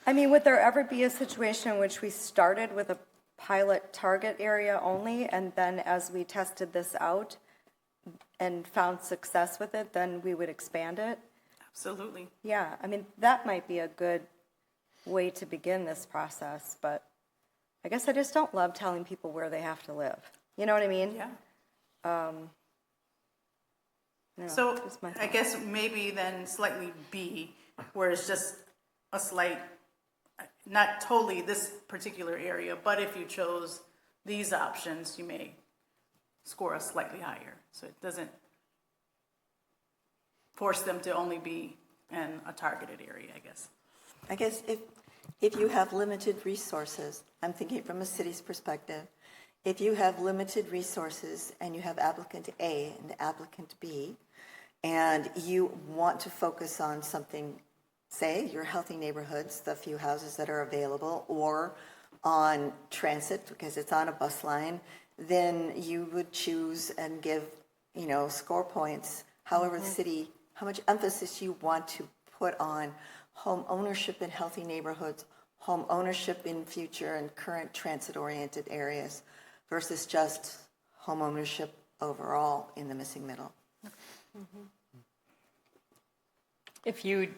I mean, would there ever be a situation in which we started with a pilot target area only, and then as we tested this out and found success with it, then we would expand it? Absolutely. Yeah, I mean, that might be a good way to begin this process, but I guess I just don't love telling people where they have to live. You know what I mean? Yeah. So I guess maybe then slightly B, where it's just a slight, not totally this particular area, but if you chose these options, you may score a slightly higher. So it doesn't force them to only be in a targeted area, I guess. I guess if you have limited resources, I'm thinking from a city's perspective, if you have limited resources and you have applicant A and applicant B, and you want to focus on something, say your healthy neighborhoods, the few houses that are available, or on transit because it's on a bus line, then you would choose and give, score points, however the city, how much emphasis you want to put on home ownership in healthy neighborhoods, home ownership in future and current transit-oriented areas versus just home ownership overall in the missing middle. If you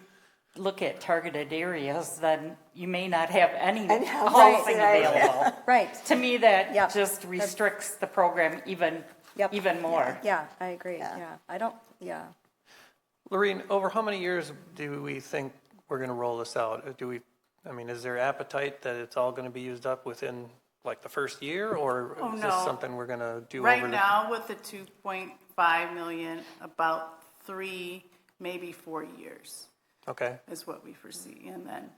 look at targeted areas, then you may not have any housing Right. available. Right. To me, that just restricts the program even Yep. even more. Yeah, I agree. Yeah. Lorene, over how many years do we think we're going to roll this out? Is there appetite that it's all going to be used up within like the first year, or is this something we're going to do Right over now, with the 2.5 million, about 3, maybe 4 years Okay. is what we foresee. And then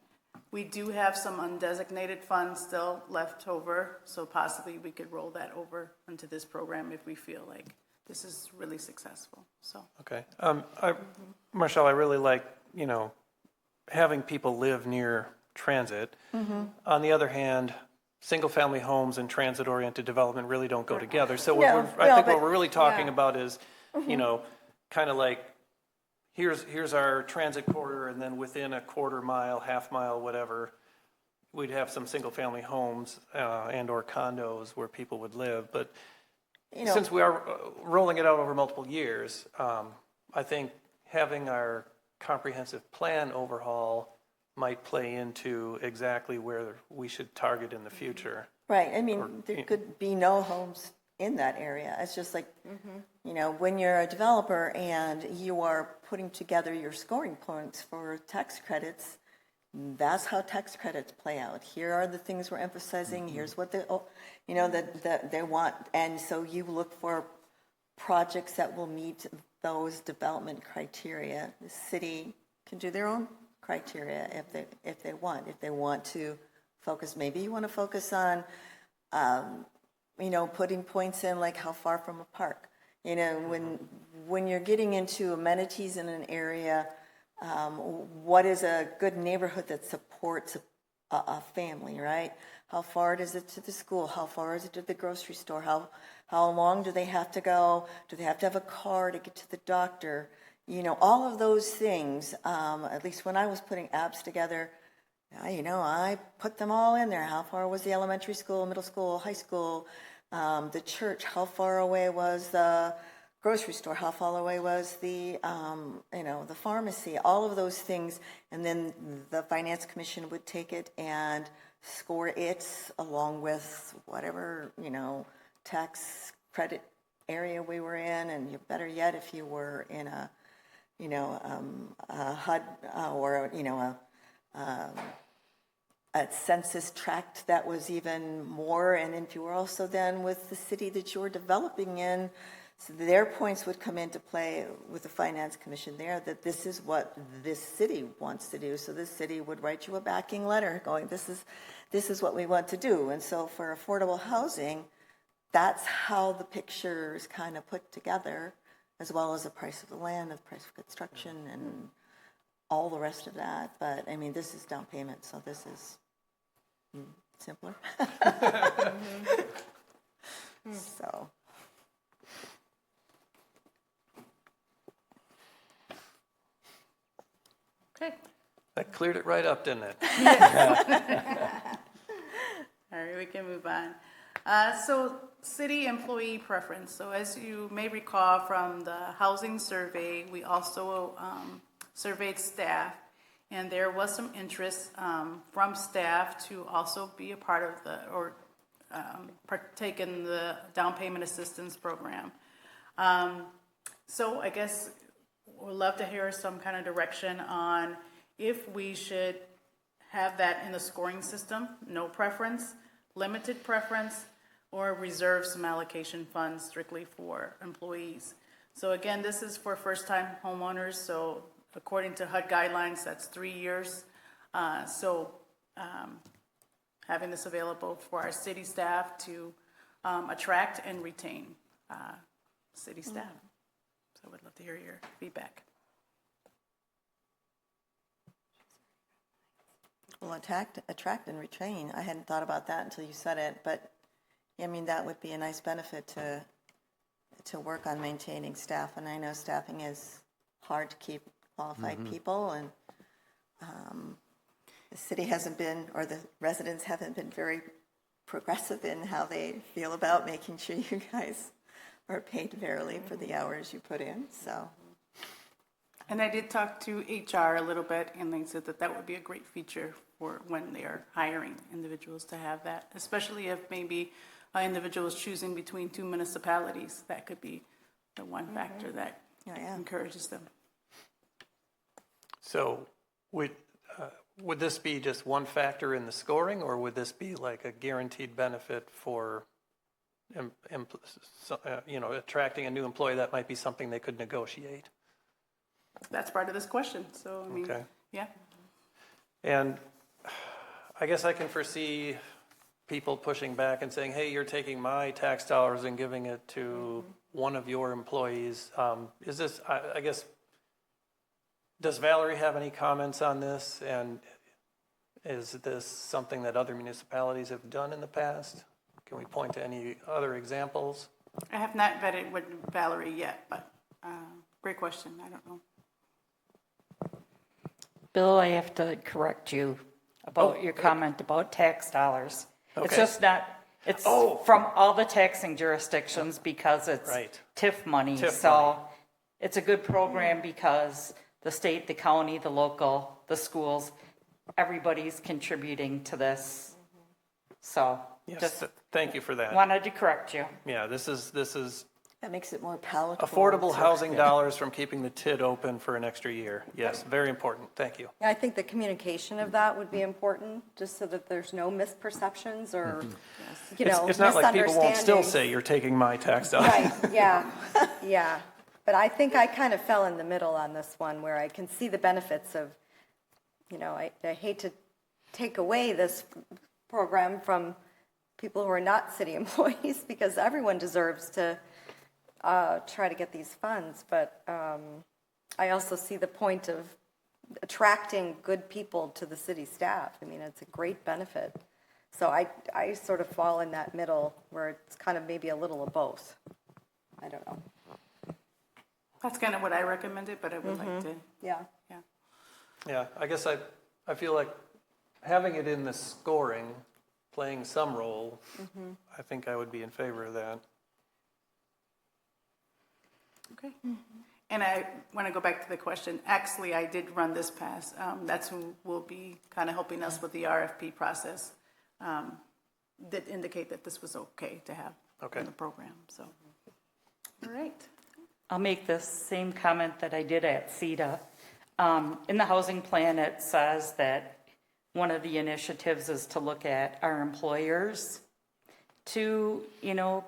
we do have some undesignated funds still left over, so possibly we could roll that over into this program if we feel like this is really successful. So. Okay. Marshall, I really like, having people live near transit. On the other hand, single-family homes and transit-oriented development really don't go together. So what we're really talking about is, kind of like, here's our transit corridor, and then within a quarter mile, half mile, whatever, we'd have some single-family homes and or condos where people would live. But since we are rolling it out over multiple years, I think having our comprehensive plan overhaul might play into exactly where we should target in the future. Right. I mean, there could be no homes in that area. It's just like, when you're a developer and you are putting together your scoring points for tax credits, that's how tax credits play out. Here are the things we're emphasizing. Here's what that they want. And so you look for projects that will meet those development criteria. The city can do their own criteria if they want to focus. Maybe you want to focus on putting points in like how far from a park. When you're getting into amenities in an area, what is a good neighborhood that supports a family, right? How far is it to the school? How far is it to the grocery store? How long do they have to go? Do they have to have a car to get to the doctor? All of those things, at least when I was putting apps together, I put them all in there. How far was the elementary school, middle school, high school, the church? How far away was the grocery store? How far away was the pharmacy? All of those things. And then the Finance Commission would take it and score it along with whatever, tax credit area we were in. And better yet, if you were in a HUD or, a census tract that was even more. And if you were also then with the city that you were developing in, so their points would come into play with the Finance Commission there, that this is what this city wants to do. So this city would write you a backing letter going, this is what we want to do. And so for affordable housing, that's how the picture is kind of put together, as well as the price of the land, the price of construction, and all the rest of that. But I mean, this is down payment, so this is simpler. So. Okay. That cleared it right up, didn't it? All right, we can move on. So city employee preference. So as you may recall from the housing survey, we also surveyed staff, and there was some interest from staff to also be a part of partake in the down payment assistance program. So I guess we'd love to hear some kind of direction on if we should have that in the scoring system, no preference, limited preference, or reserve some allocation funds strictly for employees. So again, this is for first-time homeowners, so according to HUD guidelines, that's 3 years. Having this available for our city staff to attract and retain city staff. So I would love to hear your feedback. Well, attract and retain. I hadn't thought about that until you said it, but I mean, that would be a nice benefit to work on maintaining staff. And I know staffing is hard to keep qualified people, and the city hasn't been, or the residents haven't been very progressive in how they feel about making sure you guys are paid fairly for the hours you put in. So. And I did talk to HR a little bit, and they said that would be a great feature for when they are hiring individuals to have that, especially if maybe individuals choosing between two municipalities. That could be the one factor that encourages them. So would this be just one factor in the scoring, or would this be like a guaranteed benefit for, attracting a new employee? That might be something they could negotiate. That's part of this question. So, I mean, Okay. yeah. And I guess I can foresee people pushing back and saying, hey, you're taking my tax dollars and giving it to one of your employees. Is this, I guess, does Valerie have any comments on this? And is this something that other municipalities have done in the past? Can we point to any other examples? I have not vetted with Valerie yet, but great question. I don't know. Bill, I have to correct you about your comment about tax dollars. Okay. It's just not, it's from all the taxing jurisdictions because it's TIF money. It's a good program because the state, the county, the local, the schools, everybody's contributing to this. So Yes, thank you for that. Wanted to correct you. Yeah, this is That makes it more palatable. affordable housing dollars from keeping the TID open for an extra year. Yes, very important. Thank you. I think the communication of that would be important, just so that there's no misperceptions or, It's not like people won't still misunderstandings. say you're taking my tax dollars. Right, yeah, yeah. But I think I kind of fell in the middle on this one, where I can see the benefits of, I hate to take away this program from people who are not city employees, because everyone deserves to try to get these funds. But I also see the point of attracting good people to the city staff. I mean, it's a great benefit. So I sort of fall in that middle where it's kind of maybe a little of both. I don't know. That's kind of what I recommended, but I would like to. Yeah. Yeah, I guess I feel like having it in the scoring, playing some role, I think I would be in favor of that. Okay. And I want to go back to the question. Actually, I did run this past. That's who will be kind of helping us with the RFP process. Did indicate that this was okay to have in the program. So, all right. I'll make this same comment that I did at CETA. In the housing plan, it says that one of the initiatives is to look at our employers to,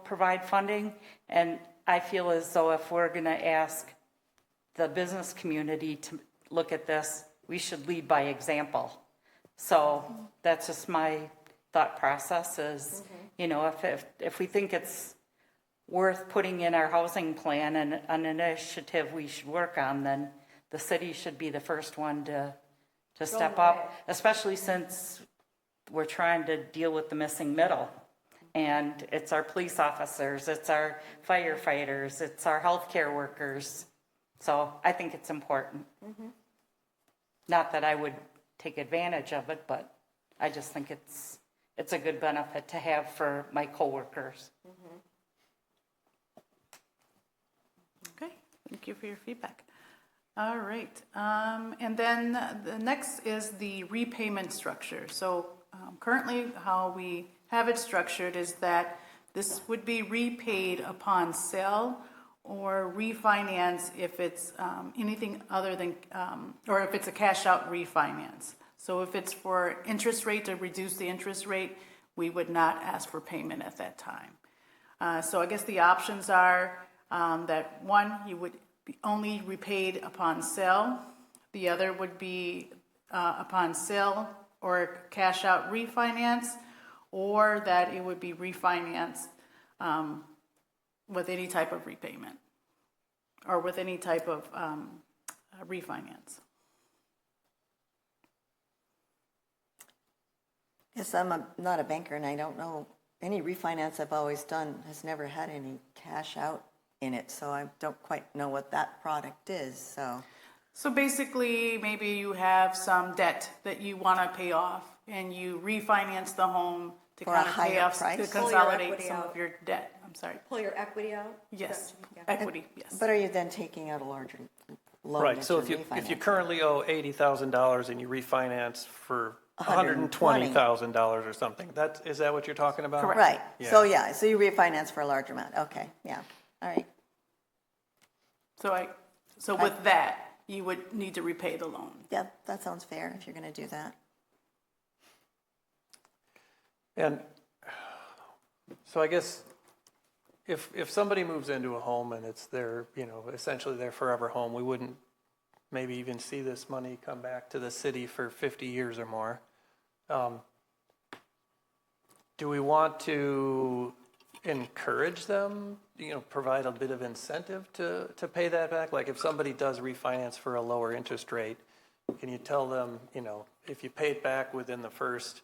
provide funding. And I feel as though if we're going to ask the business community to look at this, we should lead by example. So that's just my thought process is, if we think it's worth putting in our housing plan and an initiative we should work on, then the city should be the first one to step up, especially since we're trying to deal with the missing middle. And it's our police officers, it's our firefighters, it's our healthcare workers. So I think it's important. Not that I would take advantage of it, but I just think it's a good benefit to have for my coworkers. Okay. Thank you for your feedback. All right. And then the next is the repayment structure. So currently how we have it structured is that this would be repaid upon sale or refinance if it's anything other than, or if it's a cash out refinance. So if it's for interest rate to reduce the interest rate, we would not ask for payment at that time. So I guess the options are that one, you would be only repaid upon sale. The other would be upon sale or cash out refinance, or that it would be refinanced with any type of repayment or with any type of refinance. Yes, I'm not a banker, and I don't know, any refinance I've always done has never had any cash out in it, so I don't quite know what that product is, so. So basically, maybe you have some debt that you want to pay off, and you refinance the home to For a kind of pay higher off, price? to Pull your consolidate equity some out. of your debt. I'm sorry. Pull your equity out? Yes, Yeah. equity, yes. But are you then taking out a larger loan? Right, that so you're if you refinancing? currently owe $80,000 and you refinance for $120,000 or something. Is that what you're talking about? Correct. Right, Yeah. so you refinance for a large amount, okay, yeah, all right. So with that, you would need to repay the loan. Yeah, that sounds fair if you're going to do that. And so I guess if somebody moves into a home and it's their, essentially their forever home, we wouldn't maybe even see this money come back to the city for 50 years or more. Do we want to encourage them, provide a bit of incentive to pay that back? Like if somebody does refinance for a lower interest rate, can you tell them, if you pay it back within the first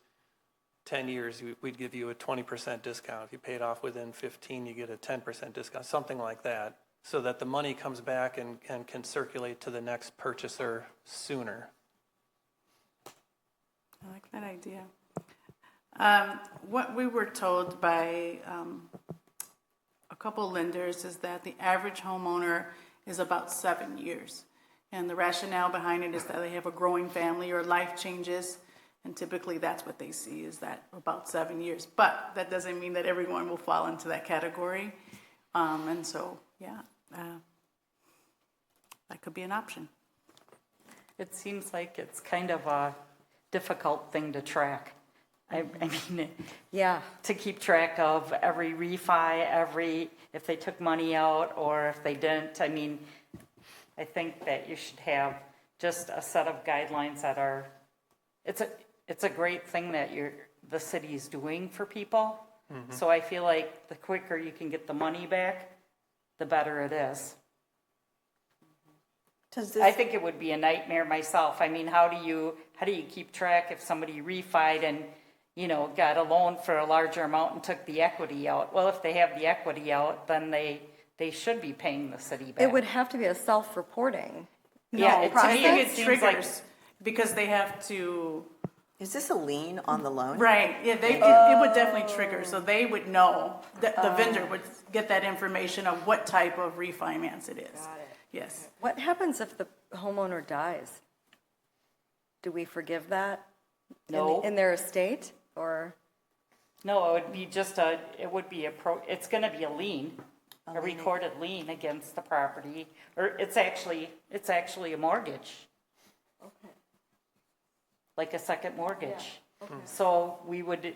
10 years, we'd give you a 20% discount. If you pay it off within 15, you get a 10% discount, something like that, so that the money comes back and can circulate to the next purchaser sooner. I like that idea. What we were told by a couple lenders is that the average homeowner is about 7 years. And the rationale behind it is that they have a growing family or life changes. And typically that's what they see, is that about 7 years. But that doesn't mean that everyone will fall into that category. And so, that could be an option. It seems like it's kind of a difficult thing to track. I mean, to keep track of every refi, if they took money out or if they didn't. I mean, I think that you should have just a set of guidelines that are, it's a great thing that the city is doing for people. Mm-hmm. So I feel like the quicker you can get the money back, the better it is. I think it would be a nightmare myself. I mean, how do you keep track if somebody refied and, got a loan for a larger amount and took the equity out? Well, if they have the equity out, then they should be paying the city back. It would have to be a self-reporting. Yeah, to me it triggers because they have to. Is this a lien on the loan? Right. Yeah, it would definitely trigger. So they would know that the vendor would get that information of what type of refinance it is. Got it. Yes. What happens if the homeowner dies? Do we forgive that? No. In their estate, or? No, it would be it's going to be a lien, a recorded lien against the property, or it's actually a mortgage. Okay. Like a second mortgage. Yeah. Okay. So we would,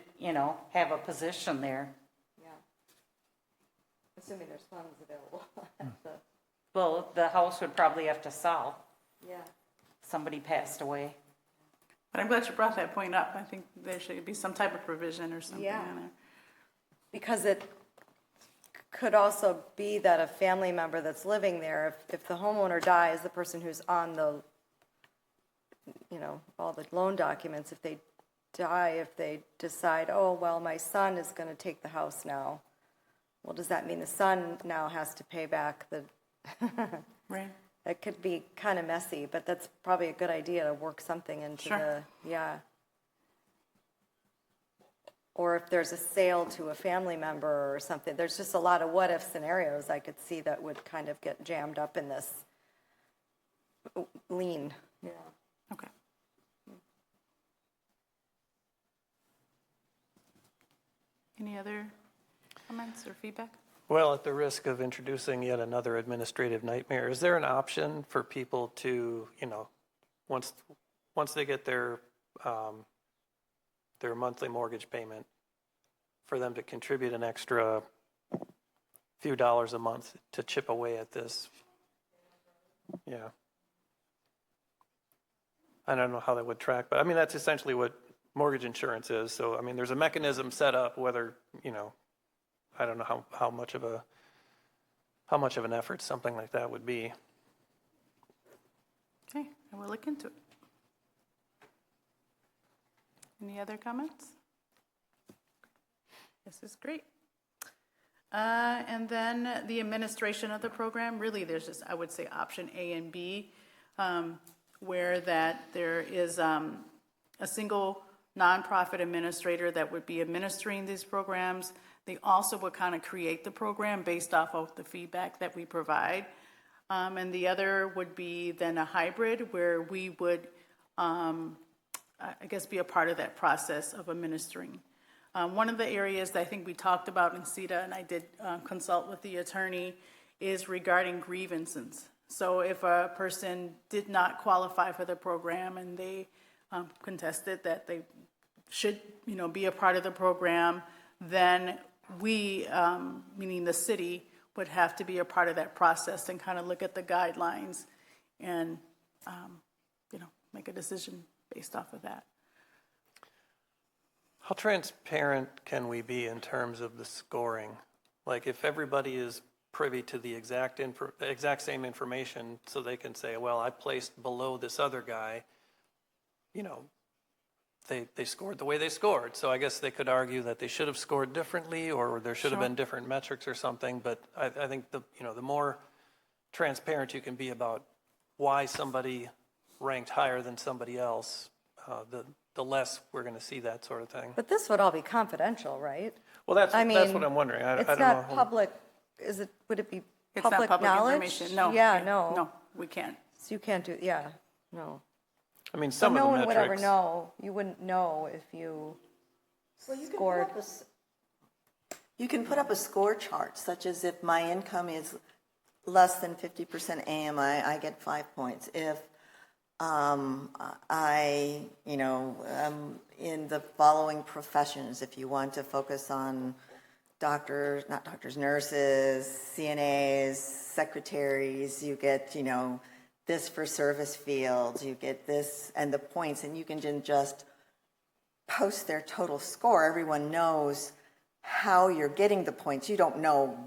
have a position there. Yeah. Assuming there's funds available. Well, the house would probably have to sell. Yeah. Somebody passed away. But I'm glad you brought that point up. I think there should be some type of provision or something in there. Because it could also be that a family member that's living there, if the homeowner dies, the person who's on the, all the loan documents, if they die, if they decide, oh, well, my son is going to take the house now, well, does that mean the son now has to pay back the... Right. That could be kind of messy, but that's probably a good idea to work something into Or if there's a sale to a family member or something, there's just a lot of what-if scenarios I could see that would kind of get jammed up in this lien. Yeah. Okay. Any other comments or feedback? Well, at the risk of introducing yet another administrative nightmare, is there an option for people to, once they get their monthly mortgage payment, for them to contribute an extra few dollars a month to chip away at this? Yeah. I don't know how that would track, but I mean, that's essentially what mortgage insurance is. So, I mean, there's a mechanism set up, whether, I don't know how much of an effort something like that would be. Okay, I will look into it. Any other comments? This is great. And then the administration of the program, really there's just, I would say, option A and B, where that there is a single nonprofit administrator that would be administering these programs. They also would kind of create the program based off of the feedback that we provide. And the other would be then a hybrid where we would I guess, be a part of that process of administering. One of the areas that I think we talked about in CETA, and I did consult with the attorney, is regarding grievances. So if a person did not qualify for the program and they contested that they should, be a part of the program, then we, meaning the city, would have to be a part of that process and kind of look at the guidelines and, make a decision based off of that. How transparent can we be in terms of the scoring? Like if everybody is privy to the exact same information, so they can say, well, I placed below this other guy, they scored the way they scored. So I guess they could argue that they should have scored differently, or there should have been different metrics or something. But I think the more transparent you can be about why somebody ranked higher than somebody else, the less we're going to see that sort of thing. But this would all be confidential, right? Well, that's what I'm wondering. I don't know. Public, would it be It's public not public knowledge? information. No. Yeah, no. No, we can't. So you can't do, no. I mean, So some no of the one metrics. would ever know, you wouldn't know if you scored. You can put up a score chart, such as if my income is less than 50% AMI, I get 5 points. If I, in the following professions, if you want to focus on doctors, not doctors, nurses, CNAs, secretaries, you get, this for service fields, you get this and the points, and you can just post their total score. Everyone knows how you're getting the points. You don't know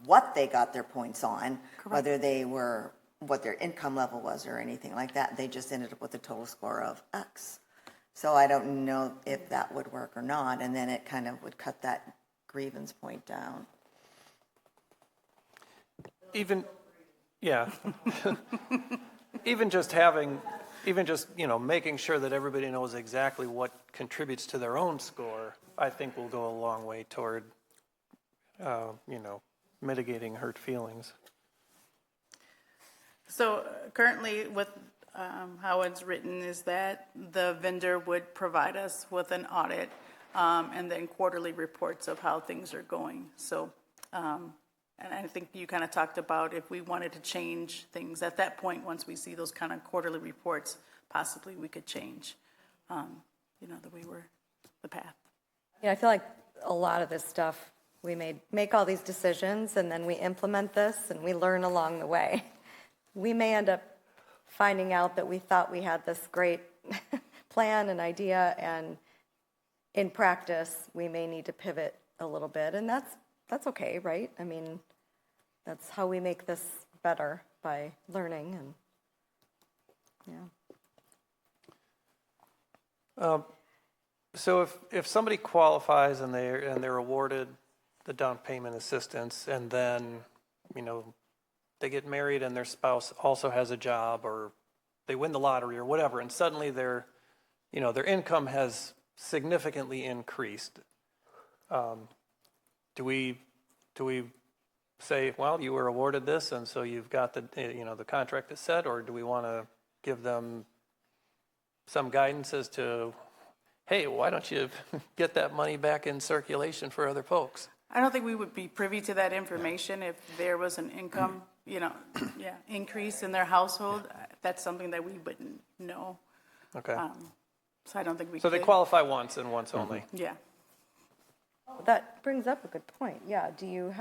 what they got their points on, whether they were, what their income level was or anything like that. They just ended up with a total score of X. So I don't know if that would work or not, and then it kind of would cut that grievance point down. Even just making sure that everybody knows exactly what contributes to their own score, I think will go a long way toward, mitigating hurt feelings. So currently with how it's written is that the vendor would provide us with an audit and then quarterly reports of how things are going. So, and I think you kind of talked about if we wanted to change things at that point, once we see those kind of quarterly reports, possibly we could change, the path. Yeah, I feel like a lot of this stuff, we make all these decisions and then we implement this and we learn along the way. We may end up finding out that we thought we had this great plan and idea, and in practice, we may need to pivot a little bit, and that's okay, right? I mean, that's how we make this better, by learning, and So if somebody qualifies and they're awarded the down payment assistance, and then they get married and their spouse also has a job, or they win the lottery or whatever, and suddenly their income has significantly increased. Do we say, well, you were awarded this, and so you've got the contract is set, or do we want to give them some guidance as to, hey, why don't you get that money back in circulation for other folks? I don't think we would be privy to that information if there was an income, increase in their household. That's something that we wouldn't know. Okay. So I don't think we So could. they qualify once and once only. Yeah. that brings up a good point. Yeah, do you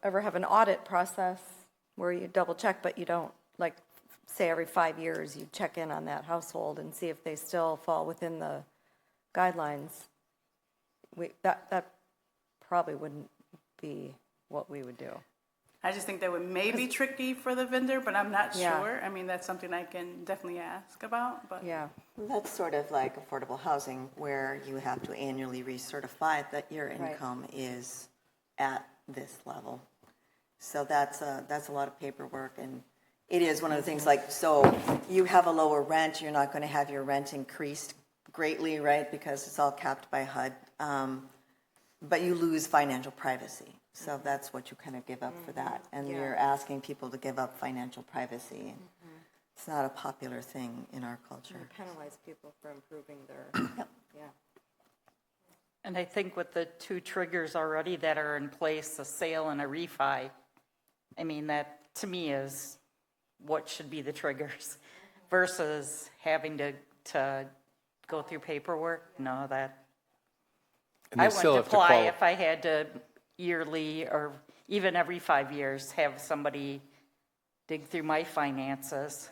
ever have an audit process where you double check, but you don't, like, say every 5 years you check in on that household and see if they still fall within the guidelines? That probably wouldn't be what we would do. I just think that would maybe tricky for the vendor, but I'm not Yeah. sure. I mean, that's something I can definitely ask about, but. Yeah. That's sort of like affordable housing, where you have to annually recertify that your income is at this level. So that's a lot of paperwork, and it is one of the things, like, so you have a lower rent, you're not going to have your rent increased greatly, right, because it's all capped by HUD, but you lose financial privacy. So that's what you kind of give up for that, and you're asking people to give up financial privacy. it's not a popular thing in our culture. Penalize people for improving their, yeah. And I think with the two triggers already that are in place, a sale and a refi, I mean, that to me is what should be the triggers versus having to go through paperwork. No, that, And they I still wouldn't have to apply qual- if I had to yearly or even every 5 years have somebody dig through my finances.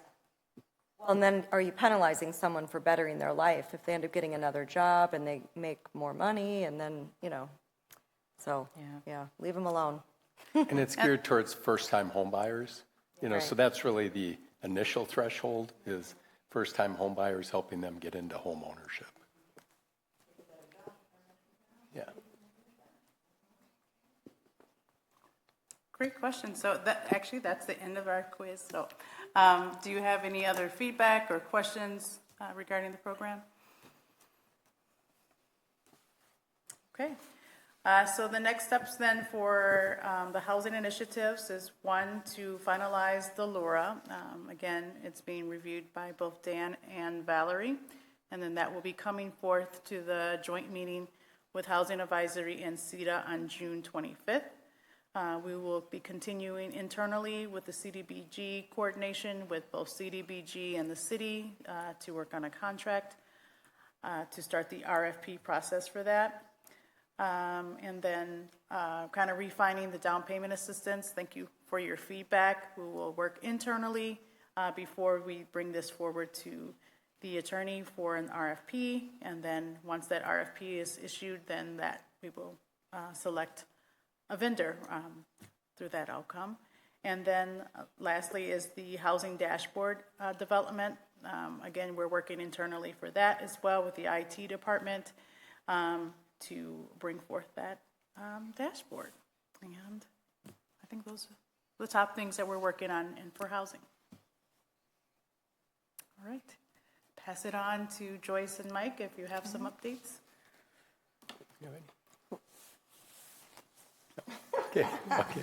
And then are you penalizing someone for bettering their life if they end up getting another job and they make more money and then, so, yeah, leave them alone. And it's geared towards first-time home buyers, so that's really the initial threshold is first-time home buyers, helping them get into home ownership. Yeah. Great question. So that's the end of our quiz. So do you have any other feedback or questions regarding the program? Okay. So the next steps then for the housing initiatives is one, to finalize the LURA. Again, it's being reviewed by both Dan and Valerie, and then that will be coming forth to the joint meeting with Housing Advisory and CEDA on June 25th. We will be continuing internally with the CDBG coordination with both CDBG and the city to work on a contract to start the RFP process for that. And then kind of refining the down payment assistance. Thank you for your feedback. We will work internally before we bring this forward to the attorney for an RFP. And then once that RFP is issued, then that we will select a vendor through that outcome. And then lastly is the housing dashboard development. Again, we're working internally for that as well with the IT department to bring forth that dashboard. And I think those are the top things that we're working on and for housing. All right. Pass it on to Joyce and Mike if you have some updates. Okay.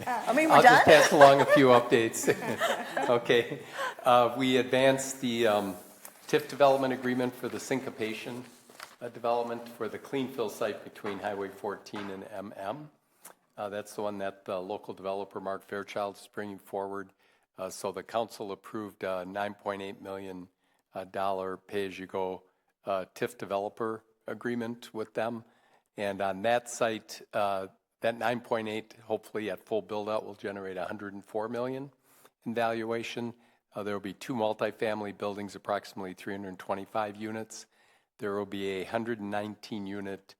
I mean, we're I'll done? just pass along a few updates. Okay. We advanced the TIF development agreement for the syncopation development for the Cleanfill site between Highway 14 and MM. That's the one that the local developer, Mark Fairchild, is bringing forward. So the council approved a $9.8 million pay-as-you-go TIF developer agreement with them. And on that site, that 9.8, hopefully at full build-out, will generate $104 million in valuation. There will be 2 multifamily buildings, approximately 325 units. There will be a 119-unit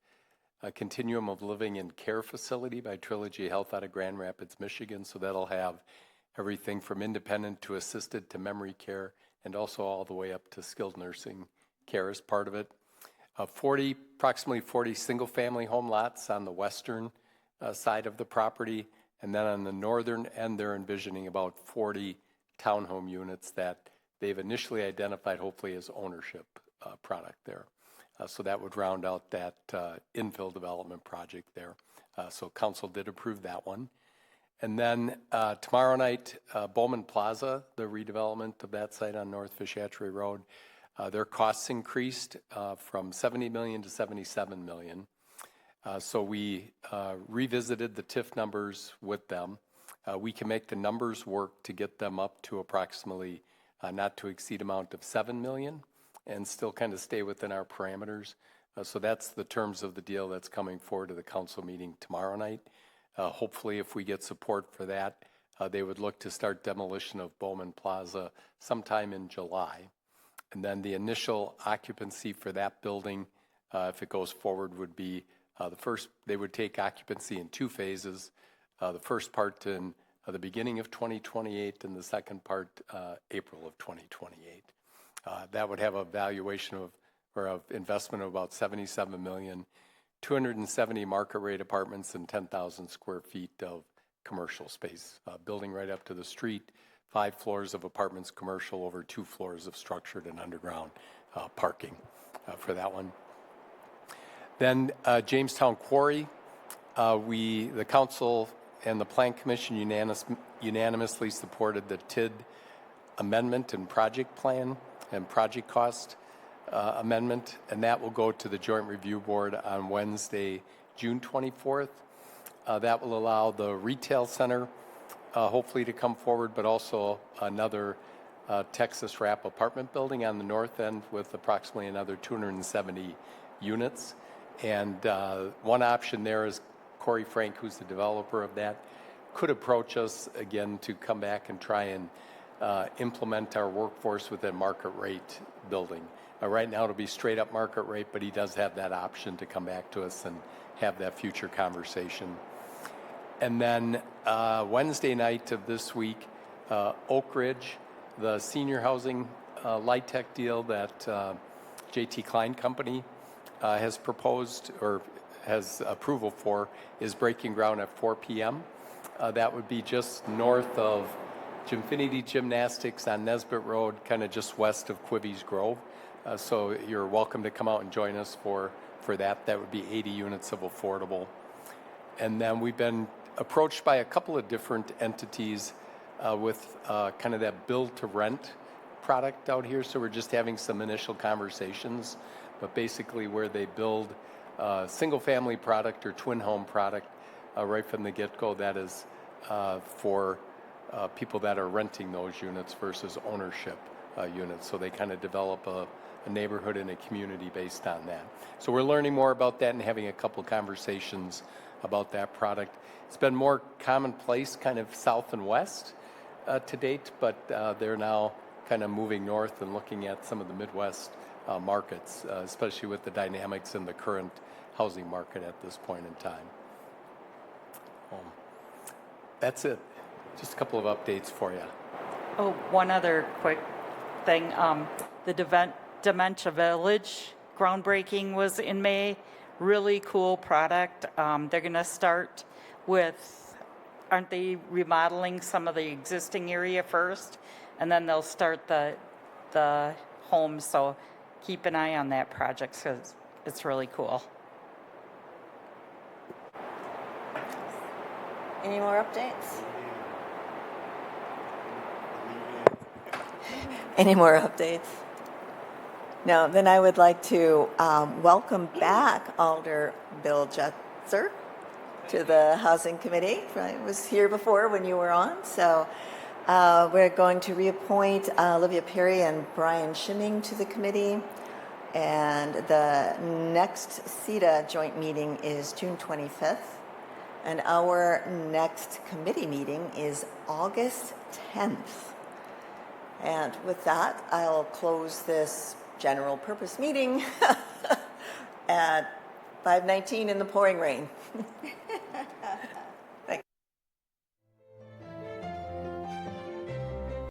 continuum of living and care facility by Trilogy Health out of Grand Rapids, Michigan. So that'll have everything from independent to assisted to memory care, and also all the way up to skilled nursing care as part of it. Approximately 40 single-family home lots on the western side of the property, and then on the northern end, they're envisioning about 40 townhome units that they've initially identified, hopefully, as ownership product there. So that would round out that infill development project there. So council did approve that one. And then tomorrow night, Bowman Plaza, the redevelopment of that site on North Fish Hatchery Road, their costs increased from $70 million to $77 million. So we revisited the TIF numbers with them. We can make the numbers work to get them up to approximately not to exceed amount of $7 million and still kind of stay within our parameters. So that's the terms of the deal that's coming forward to the council meeting tomorrow night. Hopefully, if we get support for that, they would look to start demolition of Bowman Plaza sometime in July. And then the initial occupancy for that building, if it goes forward, would be they would take occupancy in 2 phases. The first part in the beginning of 2028 and the second part April of 2028. That would have a valuation of investment of about $77 million, 270 market rate apartments and 10,000 square feet of commercial space. Building right up to the street, 5 floors of apartments commercial, over 2 floors of structured and underground parking for that one. Then Jamestown Quarry, the council and the Plan Commission unanimously supported the TID amendment and project plan and project cost amendment, and that will go to the Joint Review Board on Wednesday, June 24th. That will allow the retail center hopefully to come forward, but also another Texas Wrap apartment building on the north end with approximately another 270 units. And one option there is Corey Frank, who's the developer of that, could approach us again to come back and try and implement our workforce with a market rate building. Right now it'll be straight up market rate, but he does have that option to come back to us and have that future conversation. And then Wednesday night of this week, Oak Ridge, the senior housing light tech deal that J.T. Klein Company has proposed or has approval for, is breaking ground at 4 p.m. That would be just north of Gymfinity Gymnastics on Nesbitt Road, kind of just west of Quivvy's Grove. So you're welcome to come out and join us for that. That would be 80 units of affordable. And then we've been approached by a couple of different entities with kind of that build-to-rent product out here. So we're just having some initial conversations, but basically where they build single-family product or twin home product right from the get-go. That is for people that are renting those units versus ownership units. So they kind of develop a neighborhood and a community based on that. So we're learning more about that and having a couple conversations about that product. It's been more commonplace kind of south and west to date, but they're now kind of moving north and looking at some of the Midwest markets, especially with the dynamics in the current housing market at this point in time. That's it. Just a couple of updates for you. Oh, one other quick thing. The Dementia Village groundbreaking was in May. Really cool product. They're going to start with, aren't they remodeling some of the existing area first? And then they'll start the homes. So keep an eye on that project because it's really cool. Any more updates? Any more updates? No, then I would like to welcome back Alder Bill Jutzer to the Housing Committee. I was here before when you were on, so we're going to reappoint Olivia Perry and Brian Schimming to the committee. And the next CETA joint meeting is June 25th. And our next committee meeting is August 10th. And with that, I'll close this general purpose meeting at 5:19 in the pouring rain.